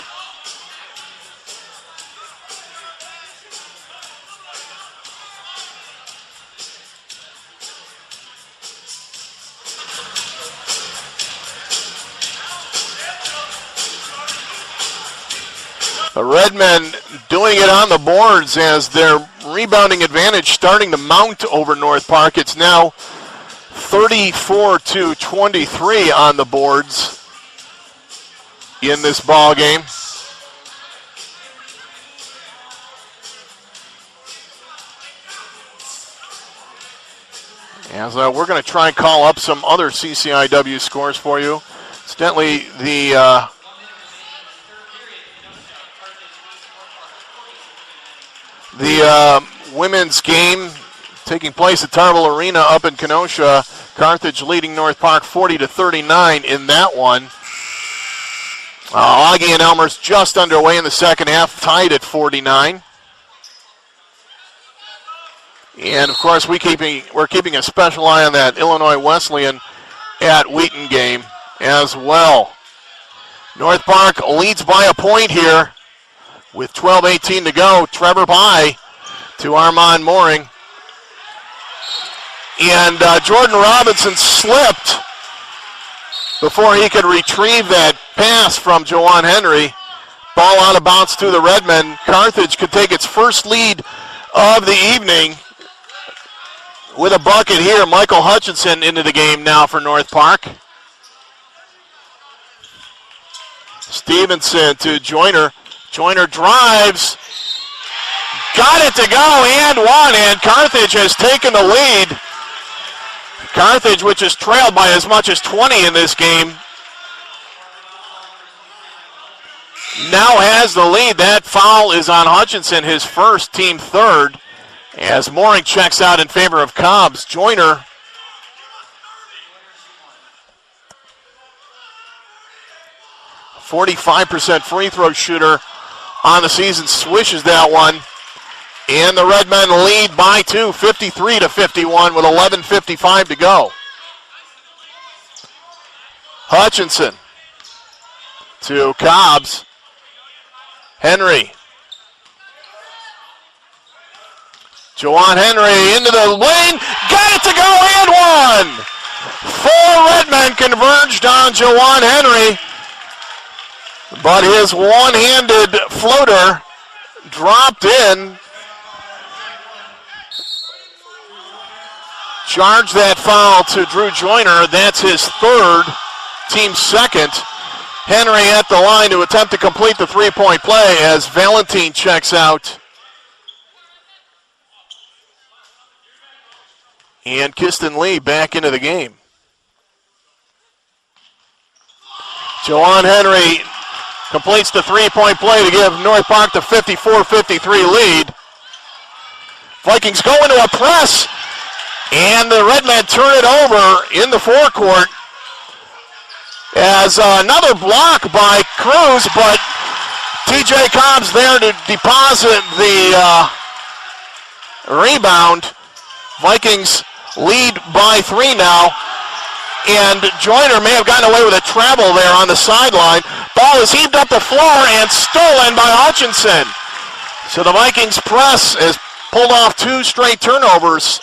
The Redmen doing it on the boards as their rebounding advantage starting to mount over North Park. It's now 34-23 on the boards in this ball game. As we're going to try and call up some other CCIW scores for you. Incidentally, the women's game taking place at Tarble Arena up in Kenosha. Carthage leading North Park 40-39 in that one. Augie and Elmer's just underway in the second half, tied at 49. And of course, we're keeping a special eye on that Illinois Wesleyan at Wheaton game as well. North Park leads by a point here with 12:18 to go. Trevor Pye to Armand Mooring. And Jordan Robinson slipped before he could retrieve that pass from Juwan Henry. Ball out of bounds to the Redmen. Carthage could take its first lead of the evening with a bucket here. Michael Hutchinson into the game now for North Park. Stevenson to Joyner. Joyner drives. Got it to go and one, and Carthage has taken the lead. Carthage, which is trailed by as much as 20 in this game, now has the lead. That foul is on Hutchinson, his first, team third, as Mooring checks out in favor of Cobbs. Joyner .45% free throw shooter on the season, swishes that one. And the Redmen lead by two, 53-51 with 11:55 to go. Hutchinson to Cobbs. Henry. Juwan Henry into the lane. Got it to go and one. Four Redmen converged on Juwan Henry. But his one-handed floater dropped in. Charged that foul to Drew Joyner. That's his third, team second. Henry at the line to attempt to complete the three-point play as Valentine checks out. And Kiston Lee back into the game. Juwan Henry completes the three-point play to give North Park the 54-53 lead. Vikings go into a press, and the Redmen turn it over in the forecourt as another block by Cruz, but TJ Cobbs there to deposit the rebound. Vikings lead by three now. And Joyner may have gotten away with a travel there on the sideline. Ball is heaved up the floor and stolen by Hutchinson. So the Vikings press has pulled off two straight turnovers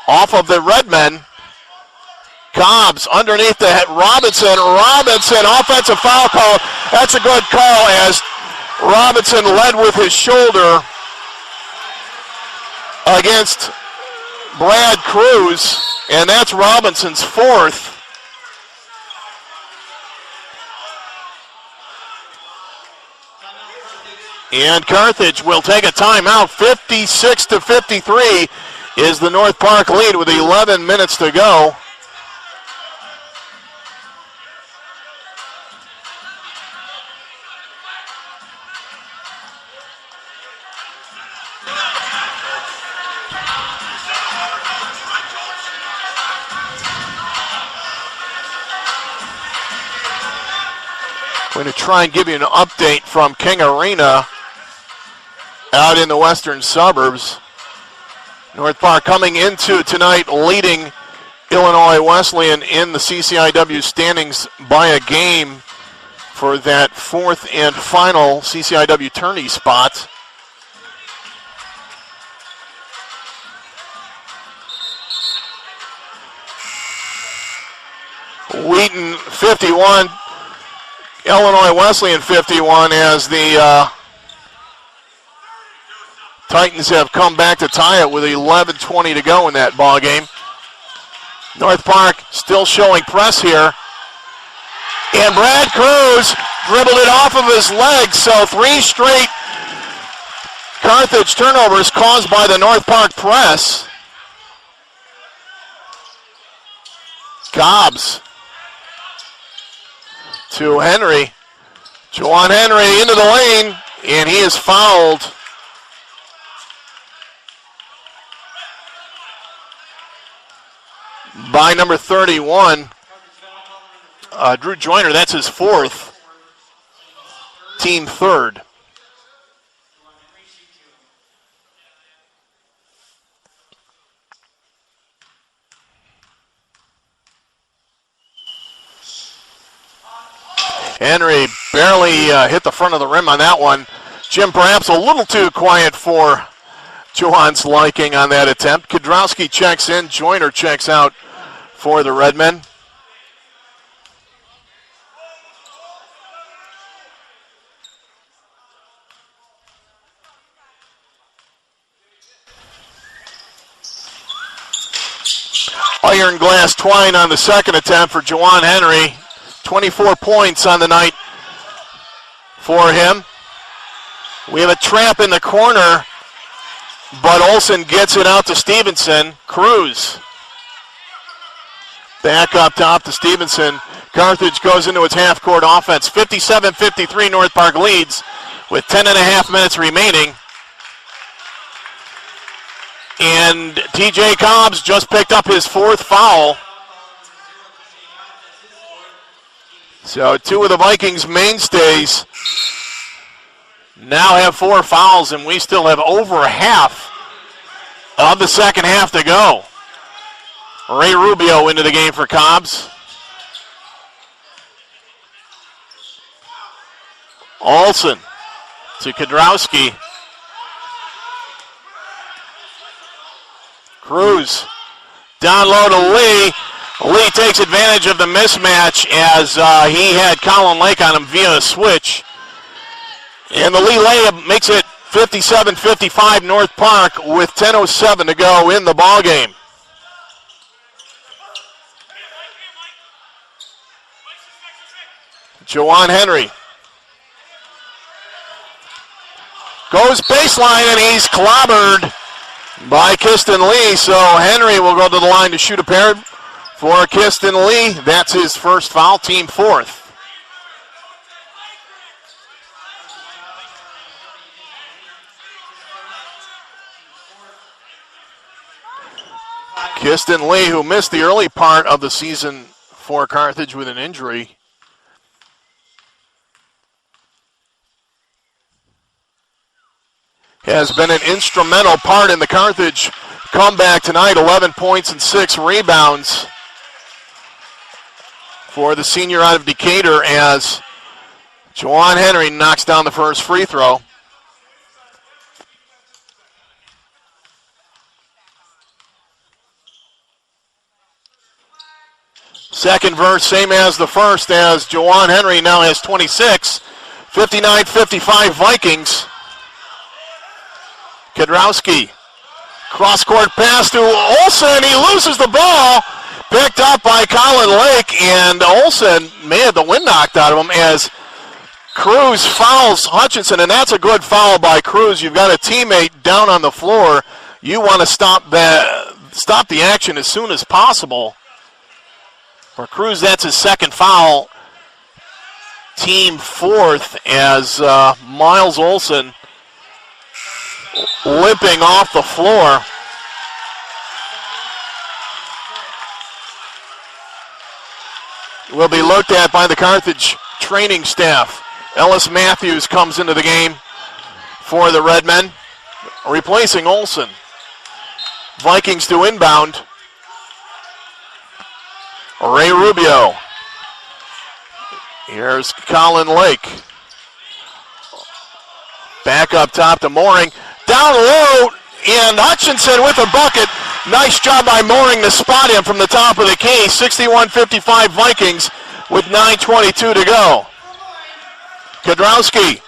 off of the Redmen. Cobbs underneath the head. Robinson, offensive foul call. That's a good call as Robinson led with his shoulder against Brad Cruz, and that's Robinson's fourth. And Carthage will take a timeout. 56-53 is the North Park lead with 11 minutes to go. We're going to try and give you an update from King Arena out in the western suburbs. North Park coming into tonight leading Illinois Wesleyan in the CCIW standings by a game for that fourth and final CCIW tourney spot. Wheaton 51, Illinois Wesleyan 51 as the Titans have come back to tie it with 11:20 to go in that ball game. North Park still showing press here. And Brad Cruz dribbled it off of his legs, so 3 straight Carthage turnovers caused by the North Park press. Cobbs to Henry. Juwan Henry into the lane, and he is fouled. By number 31, Drew Joyner. That's his fourth, team third. Henry barely hit the front of the rim on that one. Jim perhaps a little too quiet for Juwan's liking on that attempt. Kudrowski checks in, Joyner checks out for the Redmen. Iron glass twine on the second attempt for Juwan Henry. 24 points on the night for him. We have a trap in the corner, but Olsen gets it out to Stevenson. Cruz back up top to Stevenson. Carthage goes into its half-court offense. 57-53 North Park leads with 10.5 minutes remaining. And TJ Cobbs just picked up his fourth foul. So 2 of the Vikings' mainstays now have 4 fouls, and we still have over half of the second half to go. Ray Rubio into the game for Cobbs. Olsen to Kudrowski. Cruz down low to Lee. Lee takes advantage of the mismatch as he had Colin Lake on him via a switch. And the Lee layup makes it 57-55 North Park with 10:07 to go in the ballgame. Juwan Henry goes baseline, and he's clobbered by Kiston Lee. So Henry will go to the line to shoot a pair for Kiston Lee. That's his first foul, team fourth. Kiston Lee, who missed the early part of the season for Carthage with an injury. Has been an instrumental part in the Carthage comeback tonight. 11 points and 6 rebounds for the senior out of Decatur as Juwan Henry knocks down the first free throw. Second verse, same as the first, as Juwan Henry now has 26. 59-55 Vikings. Kedrowski. Cross-court pass to Olsen. He loses the ball. Picked up by Colin Lake, and Olsen may have the wind knocked out of him as Cruz fouls Hutchinson, and that's a good foul by Cruz. You've got a teammate down on the floor. You want to stop the action as soon as possible. For Cruz, that's his second foul. Team fourth as Miles Olsen limping off the floor. Will be looked at by the Carthage training staff. Ellis Matthews comes into the game for the Redmen, replacing Olsen. Vikings to inbound. Ray Rubio. Here's Colin Lake. Back up top to Mooring. Down low, and Hutchinson with a bucket. Nice job by Mooring to spot him from the top of the key. 61-55 Vikings with 9:22 to go. Kedrowski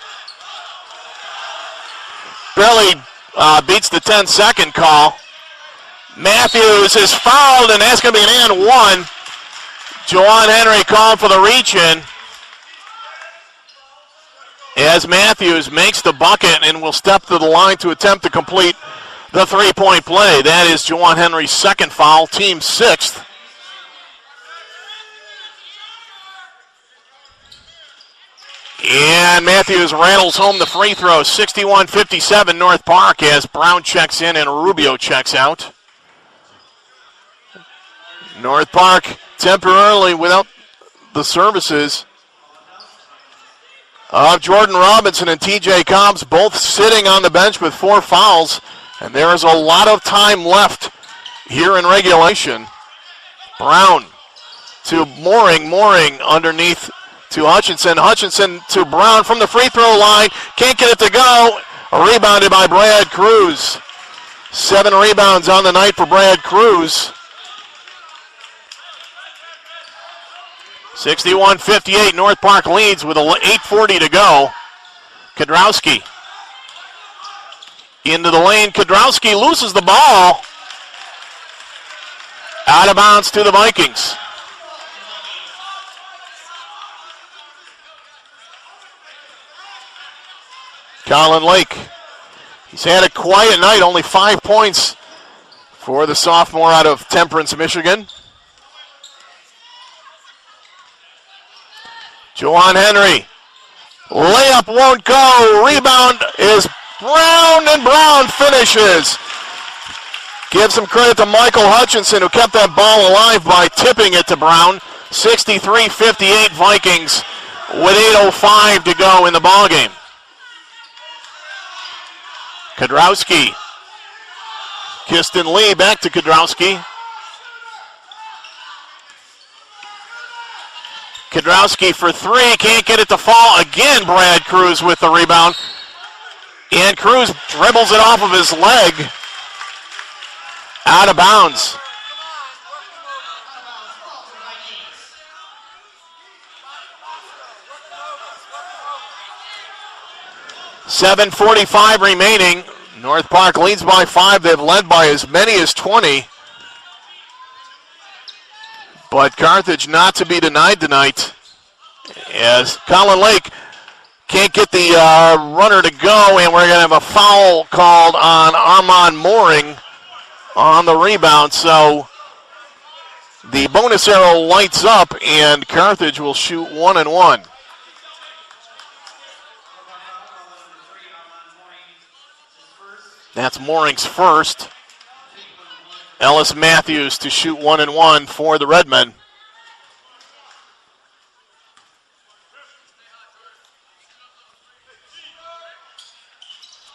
barely beats the 10-second call. Matthews is fouled, and that's going to be an and one. Juwan Henry called for the reach-in as Matthews makes the bucket and will step to the line to attempt to complete the three-point play. That is Juwan Henry's second foul, team sixth. And Matthews rattles home the free throw. 61-57 North Park as Brown checks in and Rubio checks out. North Park temporarily without the services of Jordan Robinson and TJ Cobbs, both sitting on the bench with 4 fouls. And there is a lot of time left here in regulation. Brown to Mooring. Mooring underneath to Hutchinson. Hutchinson to Brown from the free throw line. Can't get it to go. Rebounded by Brad Cruz. 7 rebounds on the night for Brad Cruz. 61-58, North Park leads with 8:40 to go. Kedrowski into the lane. Kedrowski loses the ball. Out of bounds to the Vikings. Colin Lake. He's had a quiet night, only 5 points for the sophomore out of Temperance, Michigan. Juwan Henry. Layup won't go. Rebound is Brown, and Brown finishes. Give some credit to Michael Hutchinson, who kept that ball alive by tipping it to Brown. 63-58 Vikings with 8:05 to go in the ballgame. Kedrowski. Kiston Lee back to Kedrowski. Kedrowski for 3, can't get it to fall. Again, Brad Cruz with the rebound. And Cruz dribbles it off of his leg. Out of bounds. .7:45 remaining. North Park leads by 5. They've led by as many as 20. But Carthage not to be denied tonight, as Colin Lake can't get the runner to go, and we're going to have a foul called on Armand Mooring on the rebound. So the bonus arrow lights up, and Carthage will shoot 1 and 1. That's Mooring's first. Ellis Matthews to shoot 1 and 1 for the Redmen.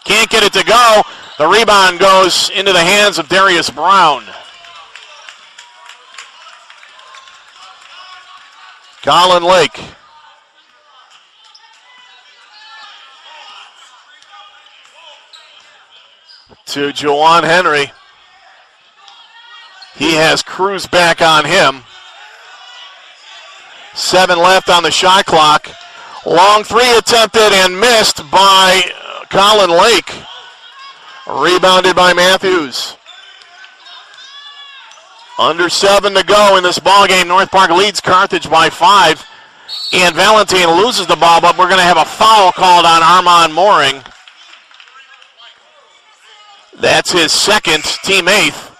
Can't get it to go. The rebound goes into the hands of Darius Brown. Colin Lake. To Juwan Henry. He has Cruz back on him. 7 left on the shot clock. Long three attempted and missed by Colin Lake. Rebounded by Matthews. Under 7 to go in this ball game. North Park leads Carthage by 5. And Valentine loses the ball, but we're going to have a foul called on Armand Mooring. That's his second, team 8th.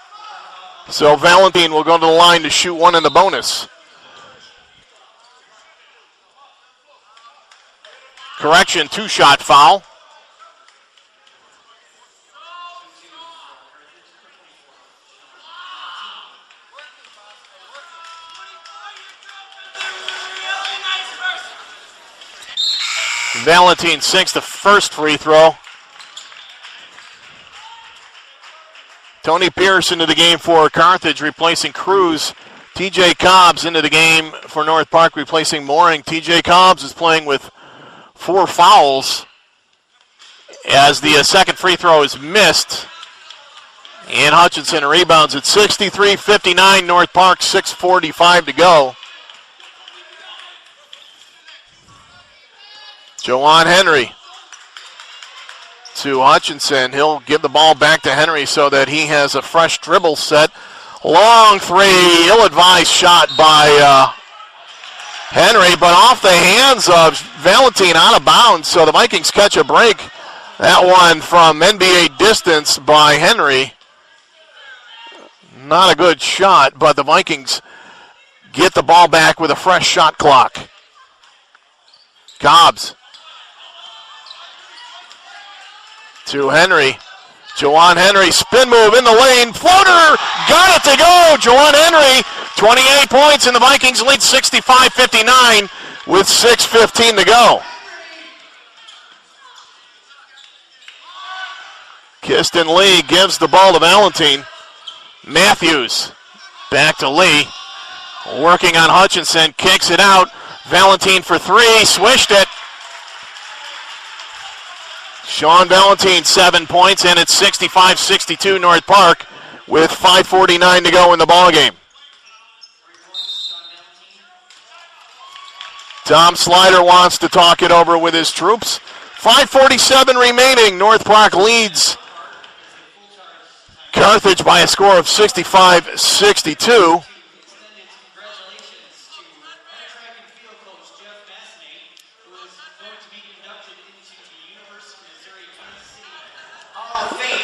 So Valentine will go to the line to shoot one in the bonus. Correction, 2-shot foul. Valentine sinks the first free throw. Tony Pierce into the game for Carthage, replacing Cruz. TJ Cobbs into the game for North Park, replacing Mooring. TJ Cobbs is playing with 4 fouls as the second free throw is missed. And Hutchinson rebounds at 63-59, North Park, 6:45 to go. Juwan Henry to Hutchinson. He'll give the ball back to Henry so that he has a fresh dribble set. Long three, ill-advised shot by Henry, but off the hands of Valentine, out of bounds, so the Vikings catch a break. That one from NBA distance by Henry. Not a good shot, but the Vikings get the ball back with a fresh shot clock. Cobbs to Henry. Juwan Henry, spin move in the lane, floater, got it to go. Juwan Henry, 28 points, and the Vikings lead 65-59 with 6:15 to go. Kiston Lee gives the ball to Valentine. Matthews, back to Lee, working on Hutchinson, kicks it out. Valentine for 3, swished it. Sean Valentine, 7 points, and it's 65-62 North Park with 5:49 to go in the ballgame. Tom Slider wants to talk it over with his troops. 5:47 remaining. North Park leads Carthage by a score of 65-62.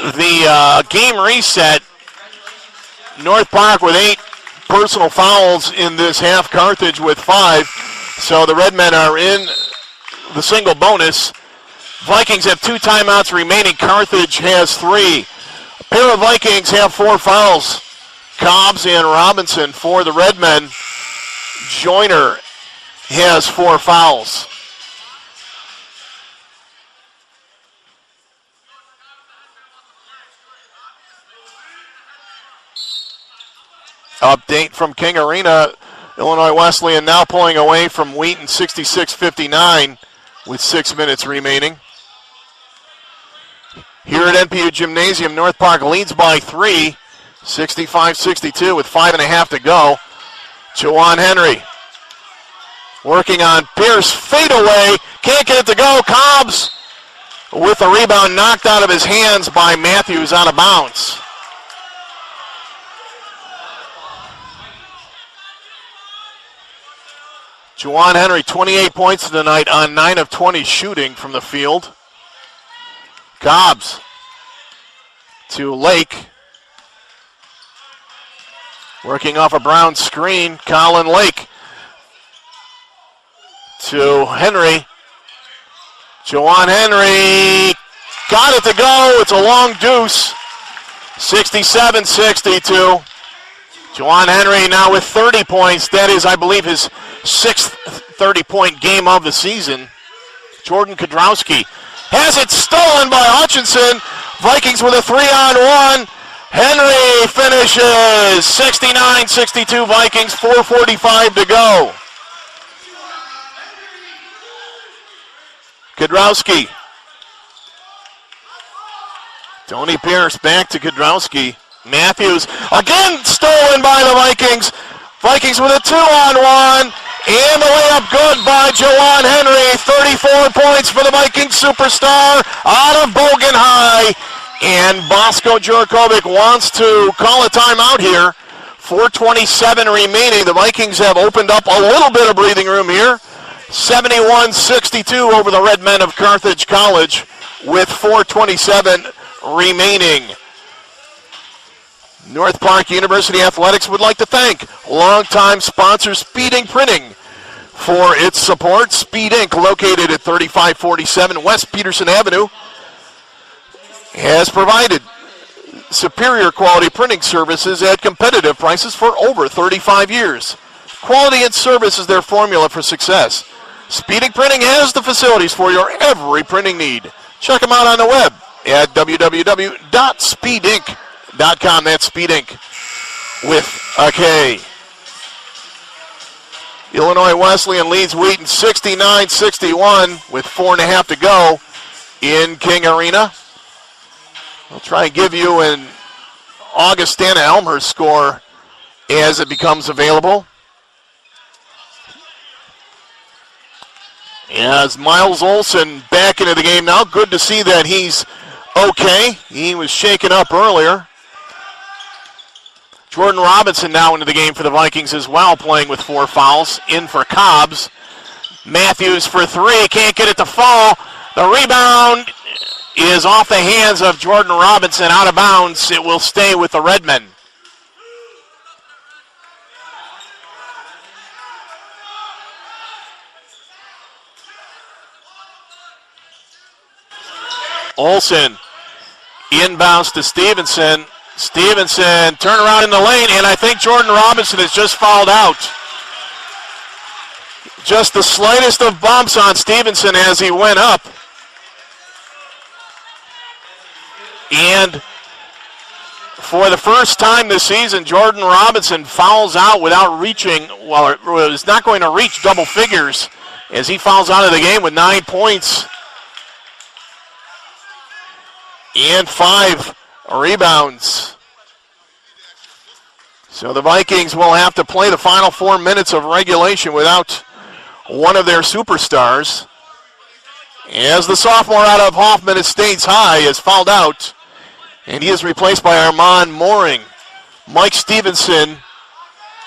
The game reset. North Park with 8 personal fouls in this half. Carthage with 5. So the Redmen are in the single bonus. Vikings have 2 timeouts remaining. Carthage has 3. A pair of Vikings have 4 fouls. Cobbs and Robinson for the Redmen. Joyner has 4 fouls. Update from King Arena. Illinois Wesleyan now pulling away from Wheaton 66-59 with 6 minutes remaining. Here at NPU Gymnasium, North Park leads by 3, 65-62 with 5.5 to go. Juwan Henry working on Pierce, fadeaway, can't get it to go. Cobbs with the rebound knocked out of his hands by Matthews, out of bounds. Juwan Henry, 28 points tonight on 9 of 20 shooting from the field. Cobbs to Lake. Working off a Brown screen, Colin Lake to Henry. Juwan Henry got it to go. It's a long deuce. 67-62. Juwan Henry now with 30 points. That is, I believe, his 6th 30-point game of the season. Jordan Kodrowski has it stolen by Hutchinson. Vikings with a 3-on-1. Henry finishes 69-62 Vikings, 4:45 to go. Kodrowski. Tony Pierce back to Kodrowski. Matthews again stolen by the Vikings. Vikings with a 2-on-1. And the layup good by Juwan Henry. 34 points for the Vikings superstar out of Bogan High. And Bosco Jurkovic wants to call a timeout here. 4:27 remaining. The Vikings have opened up a little bit of breathing room here. 71-62 over the Red Men of Carthage College with 4:27 remaining. North Park University Athletics would like to thank longtime sponsor Speed Ink Printing for its support. Speed Ink, located at 3547 West Peterson Avenue, has provided superior quality printing services at competitive prices for over 35 years. Quality and service is their formula for success. Speed Ink Printing has the facilities for your every printing need. Check them out on the web at www.speedink.com. That's Speed Ink with a K. Illinois Wesleyan leads Wheaton 69-61 with 4.5 to go in King Arena. I'll try and give you an Augustana Elmhurst score as it becomes available. As Miles Olson back into the game now. Good to see that he's okay. He was shaken up earlier. Jordan Robinson now into the game for the Vikings as well, playing with 4 fouls. In for Cobbs. Matthews for 3. Can't get it to fall. The rebound is off the hands of Jordan Robinson, out of bounds. It will stay with the Redmen. Olsen inbounds to Stevenson. Stevenson turn around in the lane, and I think Jordan Robinson has just fouled out. Just the slightest of bumps on Stevenson as he went up. And for the first time this season, Jordan Robinson fouls out without reaching, well, is not going to reach double figures as he fouls out of the game with 9 points and 5 rebounds. So the Vikings will have to play the final 4 minutes of regulation without one of their superstars, as the sophomore out of Hoffman Estates High is fouled out, and he is replaced by Armand Mooring. Mike Stevenson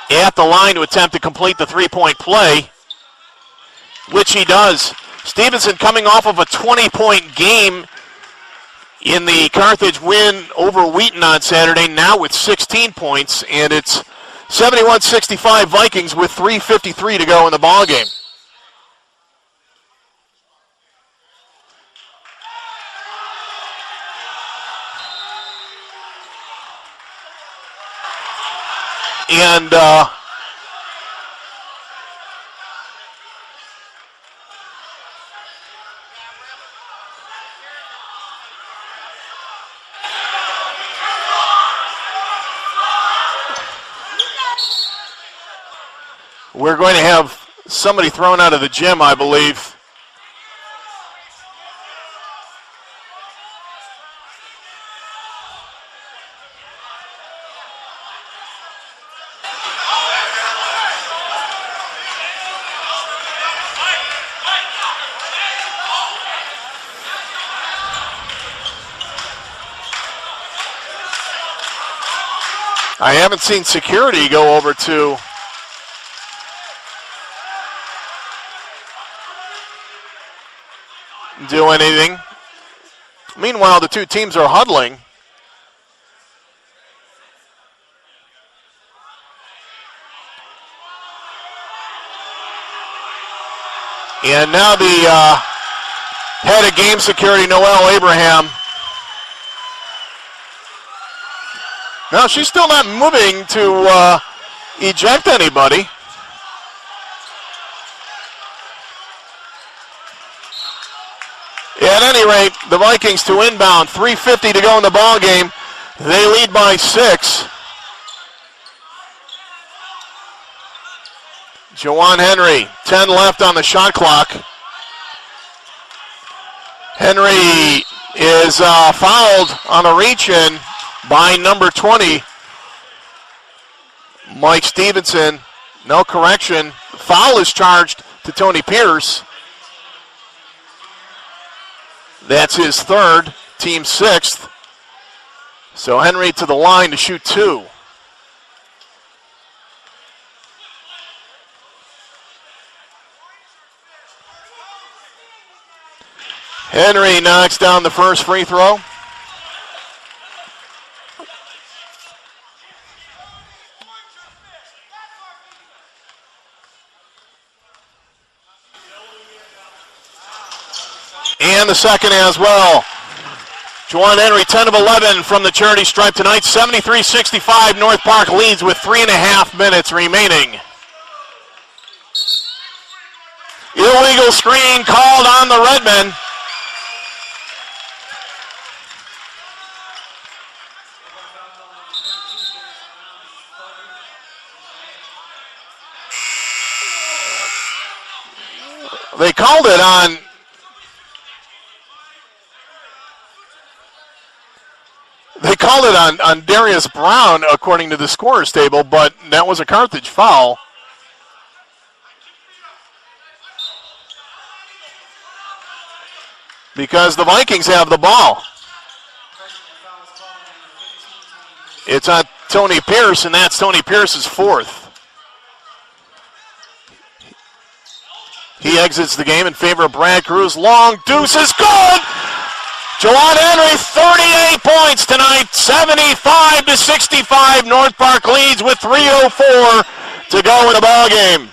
at the line to attempt to complete the three-point play, which he does. Stevenson coming off of a 20-point game in the Carthage win over Wheaton on Saturday, now with 16 points, and it's 71-65 Vikings with 3:53 to go in the ballgame. And we're going to have somebody thrown out of the gym, I believe. I haven't seen security go over to do anything. Meanwhile, the two teams are huddling. And now the head of game security, Noelle Abraham. No, she's still not moving to eject anybody. At any rate, the Vikings to inbound. 3:50 to go in the ball game. They lead by 6. Juwan Henry, 10 left on the shot clock. Henry is fouled on a reach-in by number 20, Mike Stevenson. No correction. Foul is charged to Tony Pierce. That's his third, team sixth. So Henry to the line to shoot two. Henry knocks down the first free throw. And the second as well. Juwan Henry, 10 of 11 from the charity stripe tonight. 73-65, North Park leads with 3.5 minutes remaining. Illegal screen called on the Redmen. They called it on... They called it on Darius Brown, according to the scorer's table, but that was a Carthage foul. Because the Vikings have the ball. It's on Tony Pierce, and that's Tony Pierce's fourth. He exits the game in favor of Brad Cruz. Long deuce is good! Juwan Henry, 38 points tonight, 75-65. North Park leads with 3:04 to go in the ball game.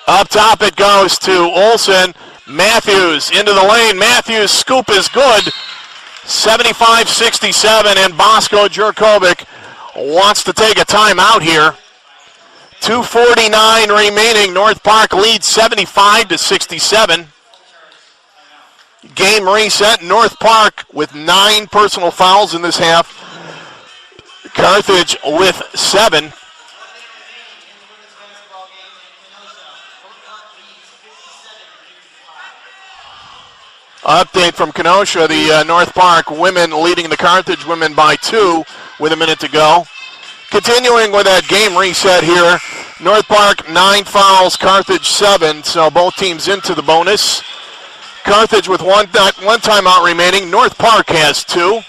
Up top it goes to Olsen. Matthews into the lane. Matthews' scoop is good. 75-67, and Bosco Jurkovic wants to take a timeout here. 2:49 remaining. North Park leads 75-67. Game reset. North Park with 9 personal fouls in this half. Carthage with 7. Update from Kenosha. The North Park women leading the Carthage women by 2 with a minute to go. Continuing with that game reset here, North Park 9 fouls, Carthage 7, so both teams into the bonus. Carthage with one timeout remaining. North Park has 2.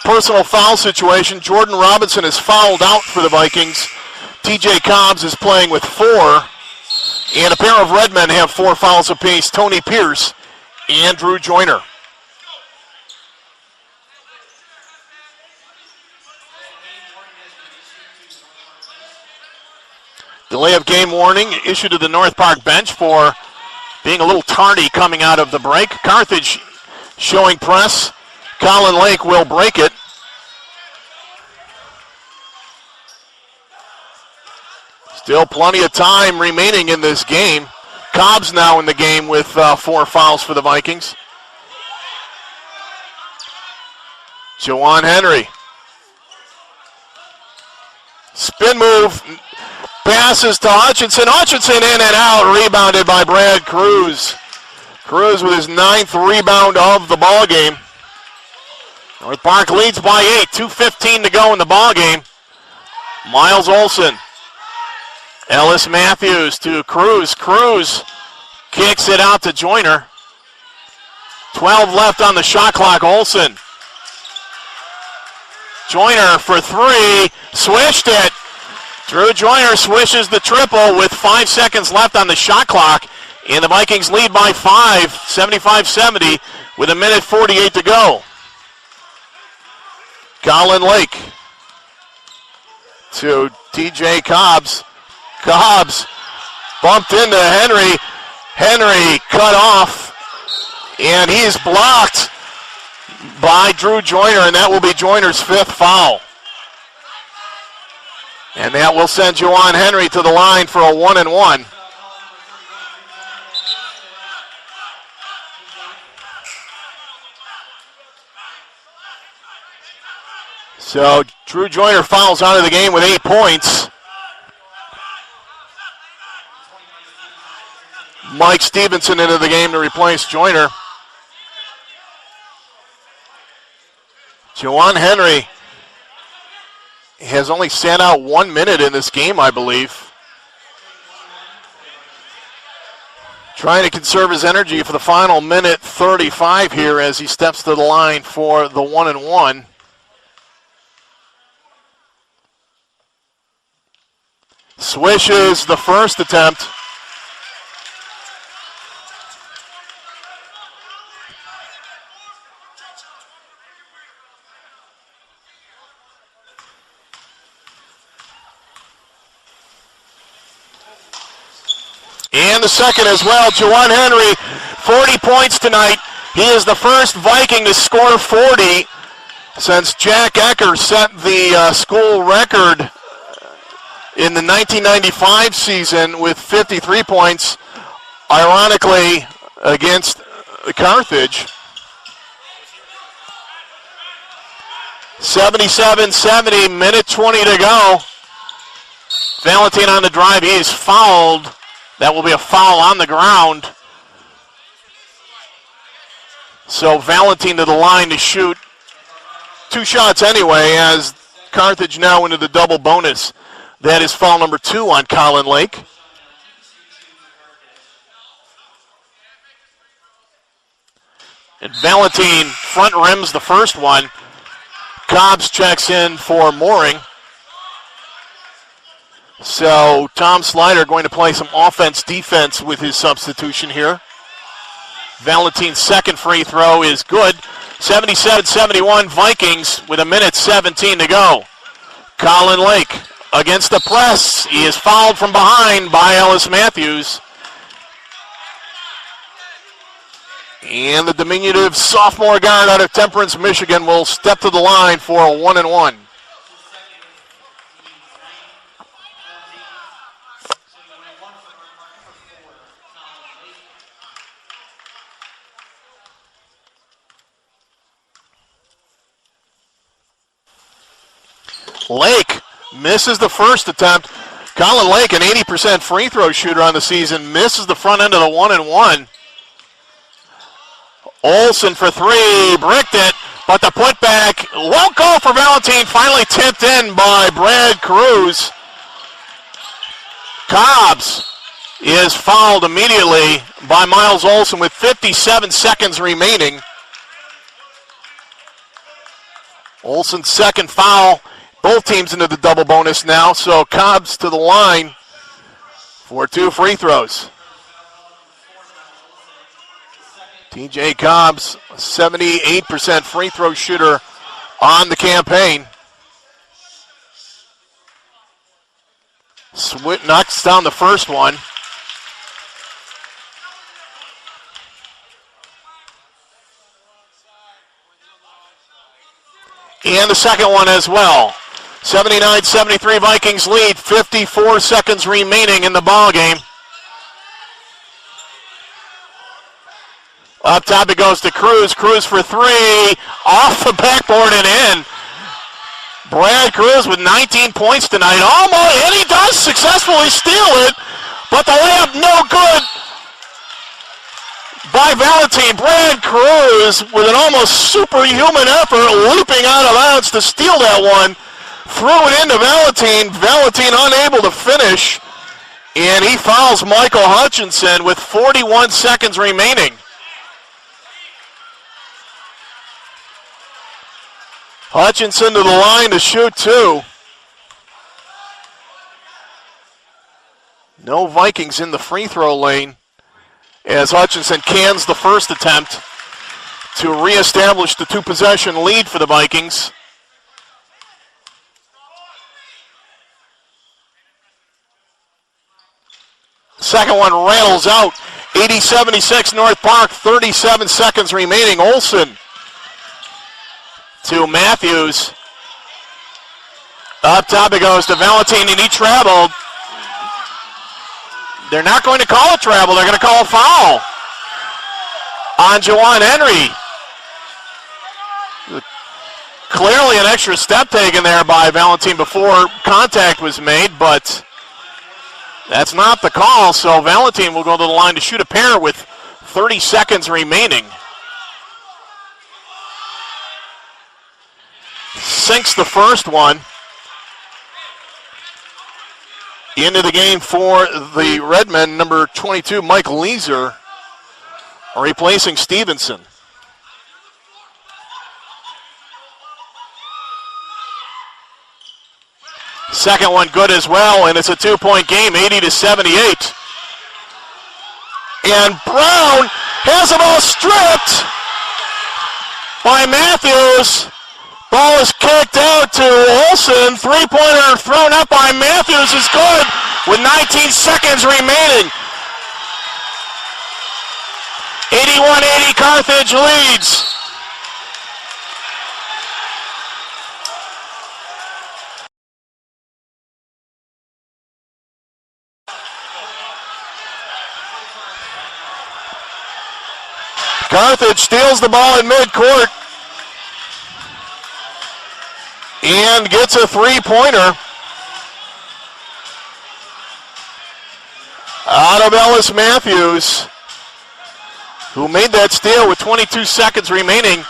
Personal foul situation, Jordan Robinson is fouled out for the Vikings. TJ Cobbs is playing with 4. And a pair of Redmen have 4 fouls apiece, Tony Pierce and Drew Joyner. Delay of game warning issued to the North Park bench for being a little tardy coming out of the break. Carthage showing press. Colin Lake will break it. Still plenty of time remaining in this game. Cobbs now in the game with 4 fouls for the Vikings. Juwan Henry. Spin move. Passes to Hutchinson. Hutchinson in and out. Rebounded by Brad Cruz. Cruz with his 9th rebound of the ball game. North Park leads by 8. 2:15 to go in the ball game. Miles Olsen. Ellis Matthews to Cruz. Cruz kicks it out to Joyner. 12 left on the shot clock. Olsen. Joyner for 3. Swished it. Drew Joyner swishes the triple with 5 seconds left on the shot clock. And the Vikings lead by 5, 75-70, with 1:48 to go. Colin Lake to TJ Cobbs. Cobbs bumped into Henry. Henry cut off, and he's blocked by Drew Joyner, and that will be Joyner's 5th foul. And that will send Juwan Henry to the line for a 1-and-1. So Drew Joyner fouls out of the game with 8 points. Mike Stevenson into the game to replace Joyner. Juwan Henry has only sat out 1 minute in this game, I believe. Trying to conserve his energy for the final minute 35 here as he steps to the line for the 1-and-1. Swishes the first attempt. And the second as well. Juwan Henry, 40 points tonight. He is the first Viking to score 40 since Jack Ecker set the school record in the 1995 season with 53 points, ironically against Carthage. 77-70, minute 20 to go. Valentine on the drive. He is fouled. That will be a foul on the ground. So Valentine to the line to shoot 2 shots anyway, as Carthage now into the double bonus. That is foul number 2 on Colin Lake. And Valentine front rims the first one. Cobbs checks in for Mooring. So Tom Slider going to play some offense-defense with his substitution here. Valentine's second free throw is good. 77-71 Vikings with a minute 17 to go. Colin Lake against the press. He is fouled from behind by Ellis Matthews. And the diminutive sophomore guard out of Temperance, Michigan will step to the line for a 1-and-1. Lake misses the first attempt. Colin Lake, an 80% free throw shooter on the season, misses the front end of the 1-and-1. Olsen for 3, bricked it, but the putback won't go for Valentine. Finally tipped in by Brad Cruz. Cobbs is fouled immediately by Miles Olsen with 57 seconds remaining. Olsen's second foul. Both teams into the double bonus now, so Cobbs to the line for 2 free throws. TJ Cobbs, 78% free throw shooter on the campaign. Swit knocks down the first one. And the second one as well. 79-73 Vikings lead, 54 seconds remaining in the ball game. Up top it goes to Cruz. Cruz for 3, off the backboard and in. Brad Cruz with 19 points tonight. Almost, and he does successfully steal it, but the layup no good by Valentine. Brad Cruz with an almost superhuman effort, leaping out of bounds to steal that one. Threw it into Valentine. Valentine unable to finish, and he fouls Michael Hutchinson with 41 seconds remaining. Hutchinson to the line to shoot 2. No Vikings in the free throw lane as Hutchinson cans the first attempt to reestablish the 2-possession lead for the Vikings. Second one rattles out. 80-76 North Park, 37 seconds remaining. Olsen to Matthews. Up top it goes to Valentine, and he traveled. They're not going to call a travel. They're going to call a foul on Juwan Henry. Clearly an extra step taken there by Valentine before contact was made, but that's not the call, so Valentine will go to the line to shoot a pair with 30 seconds remaining. Sinks the first one. Into the game for the Redmen, number 22, Mike Leeser, replacing Stevenson. Second one good as well, and it's a 2-point game, 80-78. And Brown has the ball stripped by Matthews. Ball is kicked out to Olsen. Three-pointer thrown up by Matthews is good with 19 seconds remaining. 81-80, Carthage leads. Carthage steals the ball in midcourt and gets a three-pointer out of Ellis Matthews, who made that steal with 22 seconds remaining.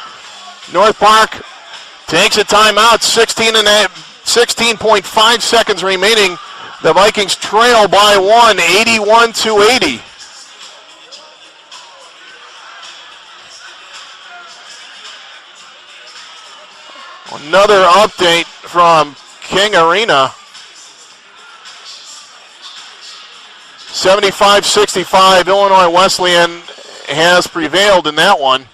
North Park takes a timeout, 16.5 seconds remaining. The Vikings trail by one, 81-80. Another update from King Arena. 75-65, Illinois Wesleyan has prevailed in that one.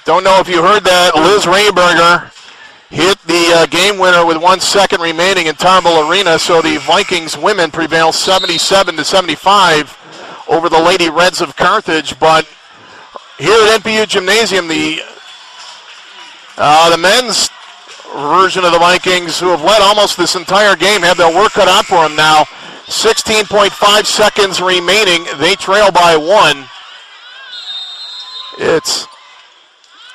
Don't know if you heard that. Liz Rayberger hit the game winner with 1 second remaining in Tarbell Arena, so the Vikings women prevail 77-75 over the Lady Reds of Carthage. But here at NPU Gymnasium, the men's version of the Vikings, who have led almost this entire game, have their work cut out for them now. 16.5 seconds remaining. They trail by one. It's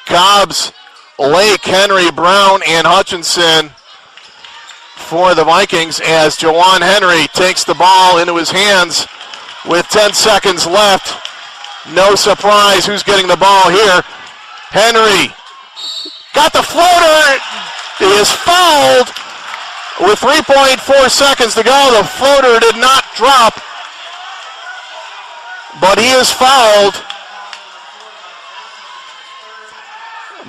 Cobbs, Lake, Henry, Brown, and Hutchinson for the Vikings as Juwan Henry takes the ball into his hands with 10 seconds left. No surprise who's getting the ball here. Henry got the floater. He is fouled with 3.4 seconds to go. The floater did not drop, but he is fouled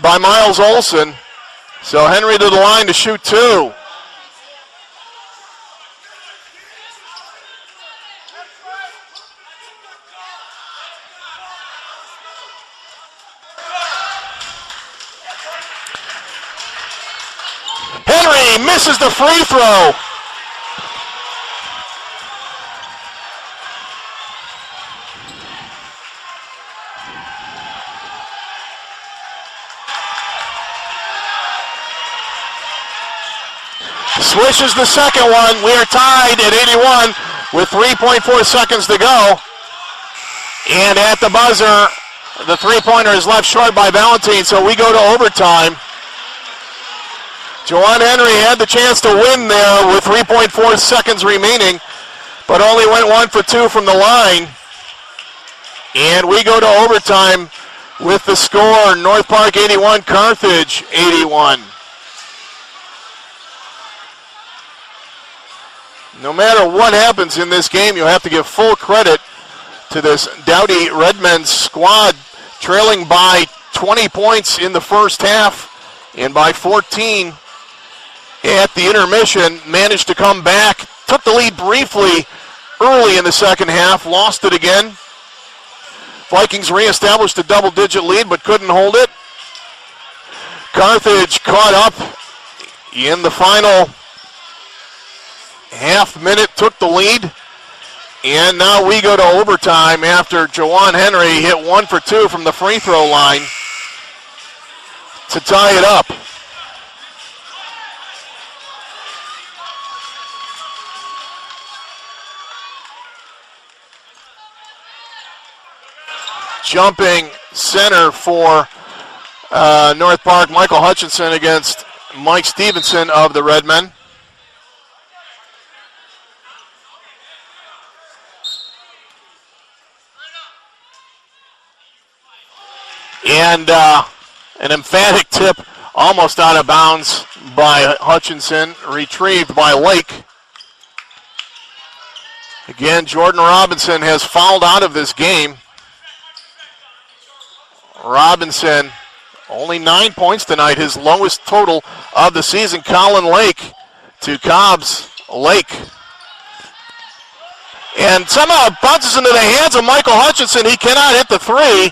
by Miles Olsen. So Henry to the line to shoot two. Henry misses the free throw. Swishes the second one. We are tied at 81 with 3.4 seconds to go. And at the buzzer, the three-pointer is left short by Valentine, so we go to overtime. Juwan Henry had the chance to win there with 3.4 seconds remaining, but only went 1 for 2 from the line. And we go to overtime with the score, North Park 81, Carthage 81. No matter what happens in this game, you'll have to give full credit to this Dowdy Redmen squad, trailing by 20 points in the first half and by 14 at the intermission, managed to come back, took the lead briefly early in the second half, lost it again. Vikings reestablished a double-digit lead but couldn't hold it. Carthage caught up in the final half minute, took the lead, and now we go to overtime after Juwan Henry hit 1 for 2 from the free throw line to tie it up. Jumping center for North Park, Michael Hutchinson against Mike Stevenson of the Redmen. And an emphatic tip almost out of bounds by Hutchinson, retrieved by Lake. Again, Jordan Robinson has fouled out of this game. Robinson, only 9 points tonight, his lowest total of the season. Colin Lake to Cobbs. Lake. And somehow it bounces into the hands of Michael Hutchinson. He cannot hit the three.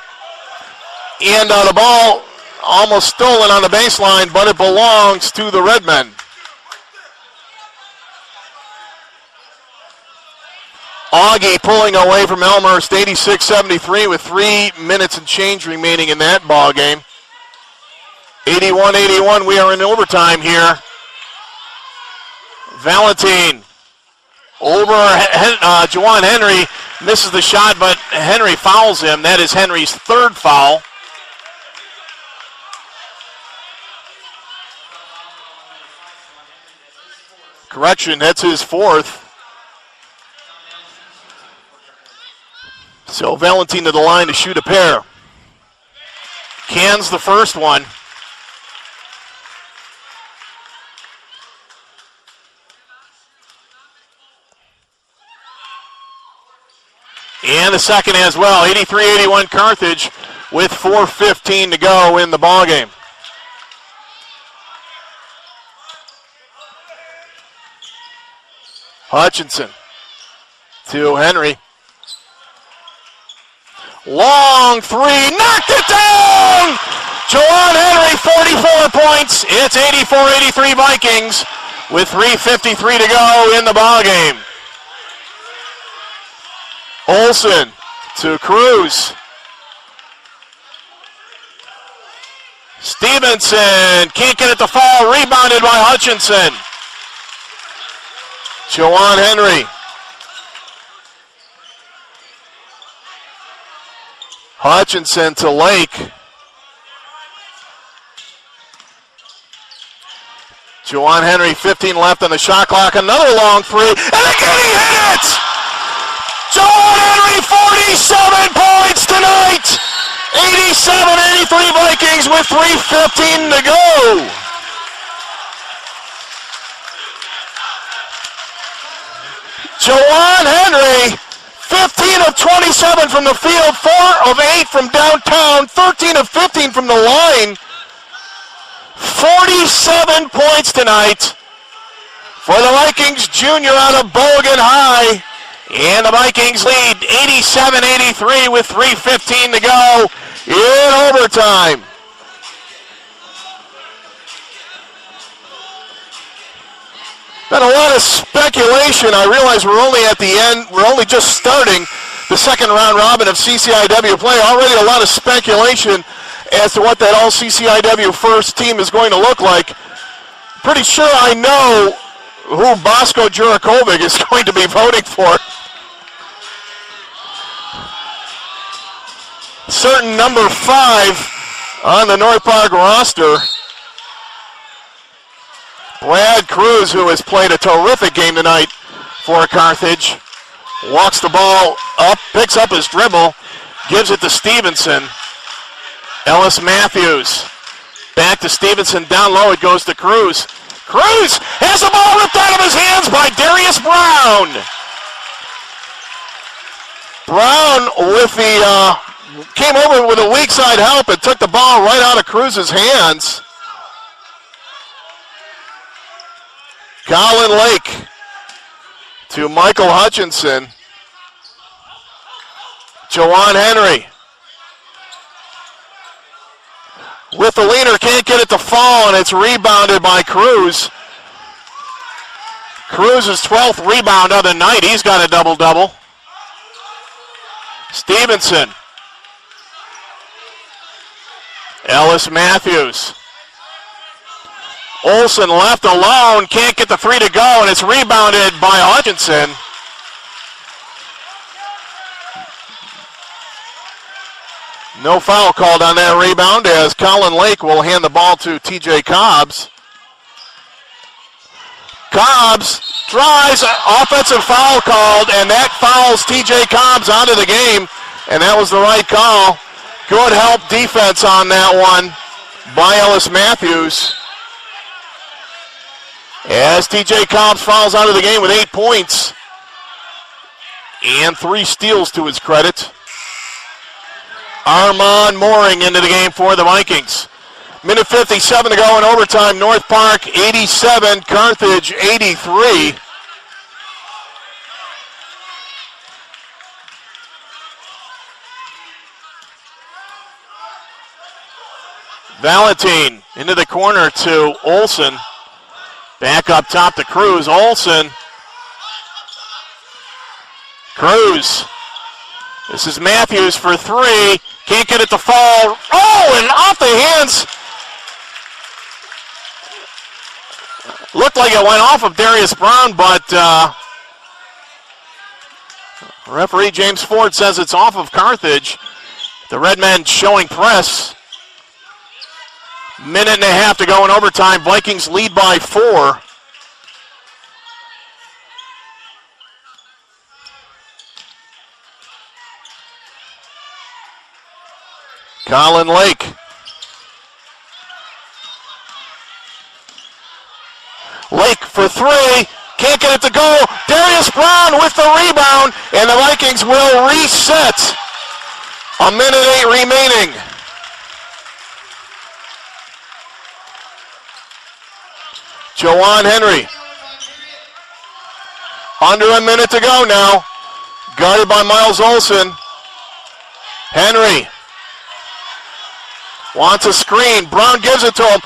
And the ball almost stolen on the baseline, but it belongs to the Redmen. Augie pulling away from Elmhurst, 86-73 with 3 minutes and change remaining in that ball game. 81-81, we are in overtime here. Valentine over Juwan Henry, misses the shot, but Henry fouls him. That is Henry's third foul. Correction, that's his fourth. So Valentine to the line to shoot a pair. Cans the first one. And the second as well. 83-81 Carthage with 4:15 to go in the ballgame. Hutchinson to Henry. Long three, knocked it down! Juwan Henry, 44 points. It's 84-83 Vikings with 3:53 to go in the ballgame. Olsen to Cruz. Stevenson can't get it to fall. Rebounded by Hutchinson. Juwan Henry. Hutchinson to Lake. Juwan Henry, 15 left on the shot clock. Another long three. And again he hit it! Juwan Henry, 47 points tonight! 87-83 Vikings with 3:15 to go. Juwan Henry, 15 of 27 from the field, 4 of 8 from downtown, 13 of 15 from the line. 47 points tonight for the Vikings junior out of Bogan High. And the Vikings lead 87-83 with 3:15 to go in overtime. Been a lot of speculation. I realize we're only at the end. We're only just starting the second round robin of CCIW play. Already a lot of speculation as to what that all CCIW first team is going to look like. Pretty sure I know who Bosko Jurakovic is going to be voting for. Certain number 5 on the North Park roster. Brad Cruz, who has played a terrific game tonight for Carthage, walks the ball up, picks up his dribble, gives it to Stevenson. Ellis Matthews, back to Stevenson, down low, it goes to Cruz. Cruz has the ball ripped out of his hands by Darius Brown. Brown with came over with a weak side help and took the ball right out of Cruz's hands. Colin Lake to Michael Hutchinson. Juwan Henry with the leaner, can't get it to fall, and it's rebounded by Cruz. Cruz's 12th rebound of the night. He's got a double-double. Stevenson. Ellis Matthews. Olsen left alone, can't get the three to go, and it's rebounded by Hutchinson. No foul called on that rebound as Colin Lake will hand the ball to TJ Cobbs. Cobbs drives, offensive foul called, and that fouls TJ Cobbs out of the game, and that was the right call. Good help defense on that one by Ellis Matthews. As TJ Cobbs fouls out of the game with 8 points and 3 steals to his credit. Armand Mooring into the game for the Vikings. Minute 57 to go in overtime. North Park 87, Carthage 83. Valentine into the corner to Olsen. Back up top to Cruz. Olsen. Cruz. This is Matthews for 3. Can't get it to fall. Oh, and off the hands. Looked like it went off of Darius Brown, but referee James Ford says it's off of Carthage. The Redmen showing press. Minute and a half to go in overtime. Vikings lead by 4. Colin Lake. Lake for 3. Can't get it to go. Darius Brown with the rebound, and the Vikings will reset. A minute 8 remaining. Juwan Henry. Under a minute to go now. Guarded by Miles Olsen. Henry wants a screen. Brown gives it to him.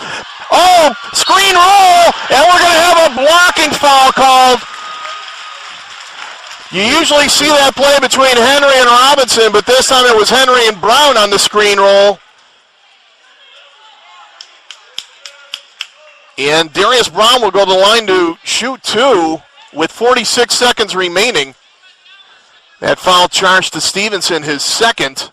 Oh, screen roll, and we're going to have a blocking foul called. You usually see that play between Henry and Robinson, but this time it was Henry and Brown on the screen roll. And Darius Brown will go to the line to shoot 2 with 46 seconds remaining. That foul charged to Stevenson, his second.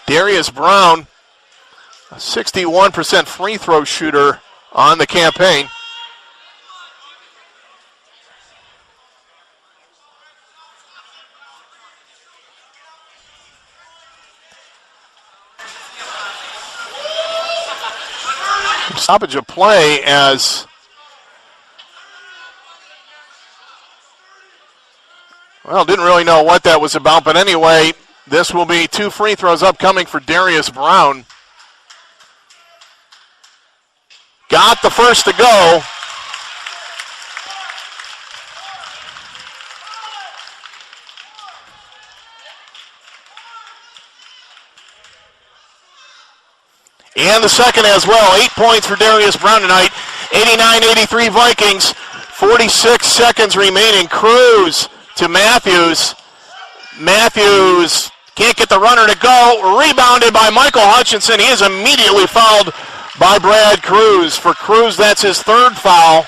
Darius Brown, a 61% free throw shooter on the campaign. Stoppage of play as well, didn't really know what that was about, but anyway, this will be 2 free throws upcoming for Darius Brown. Got the first to go. And the second as well. 8 points for Darius Brown tonight. 89-83 Vikings. 46 seconds remaining. Cruz to Matthews. Matthews can't get the runner to go. Rebounded by Michael Hutchinson. He is immediately fouled by Brad Cruz. For Cruz, that's his 3rd foul.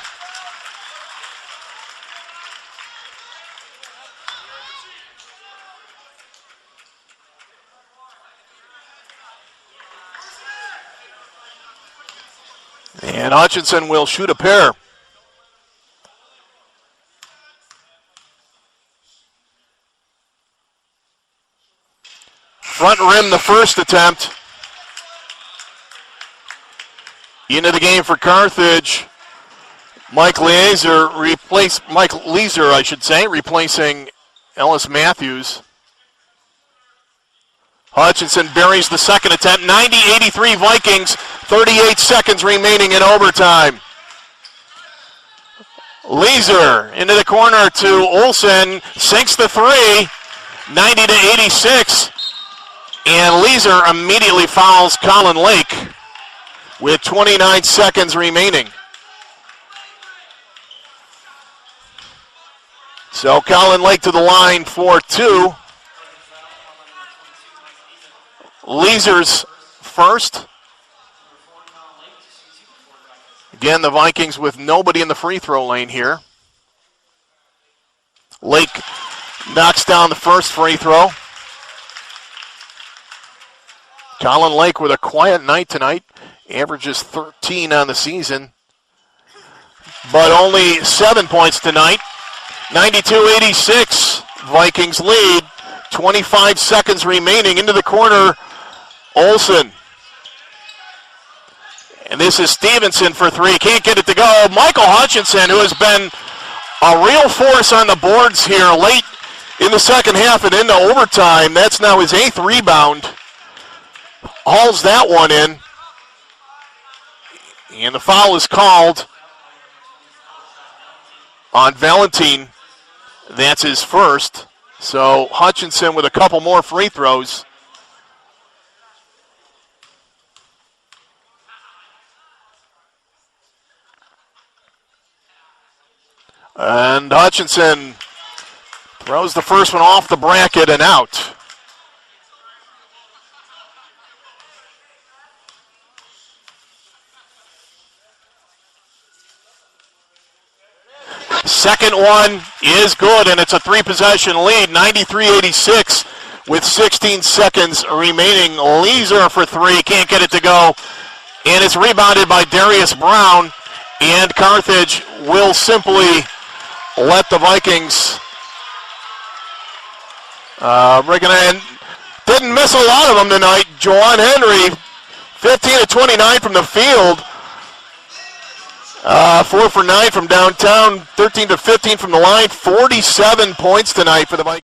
And Hutchinson will shoot a pair. Front rim the first attempt. Into the game for Carthage. Mike Leaser, replacing Ellis Matthews. Hutchinson buries the second attempt. 90-83 Vikings. 38 seconds remaining in overtime. Leaser into the corner to Olsen. Sinks the 3. 90-86. And Leaser immediately fouls Colin Lake with 29 seconds remaining. So Colin Lake to the line for 2. Leaser's first. Again, the Vikings with nobody in the free throw lane here. Lake knocks down the first free throw. Colin Lake with a quiet night tonight. Averages 13 on the season, but only 7 points tonight. 92-86, Vikings lead. 25 seconds remaining into the corner. Olsen. And this is Stevenson for three. Can't get it to go. Michael Hutchinson, who has been a real force on the boards here late in the second half and into overtime. That's now his 8th rebound. Hauls that one in. And the foul is called on Valentine. That's his first. So Hutchinson with a couple more free throws. And Hutchinson throws the first one off the bracket and out. Second one is good, and it's a 3-possession lead, 93-86 with 16 seconds remaining. Leeser for three, can't get it to go, and it's rebounded by Darius Brown, and Carthage will simply let the Vikings didn't miss a lot of them tonight. Juwan Henry, 15 of 29 from the field. 4 for 9 from downtown, 13 to 15 from the line, 47 points tonight for the Vikings.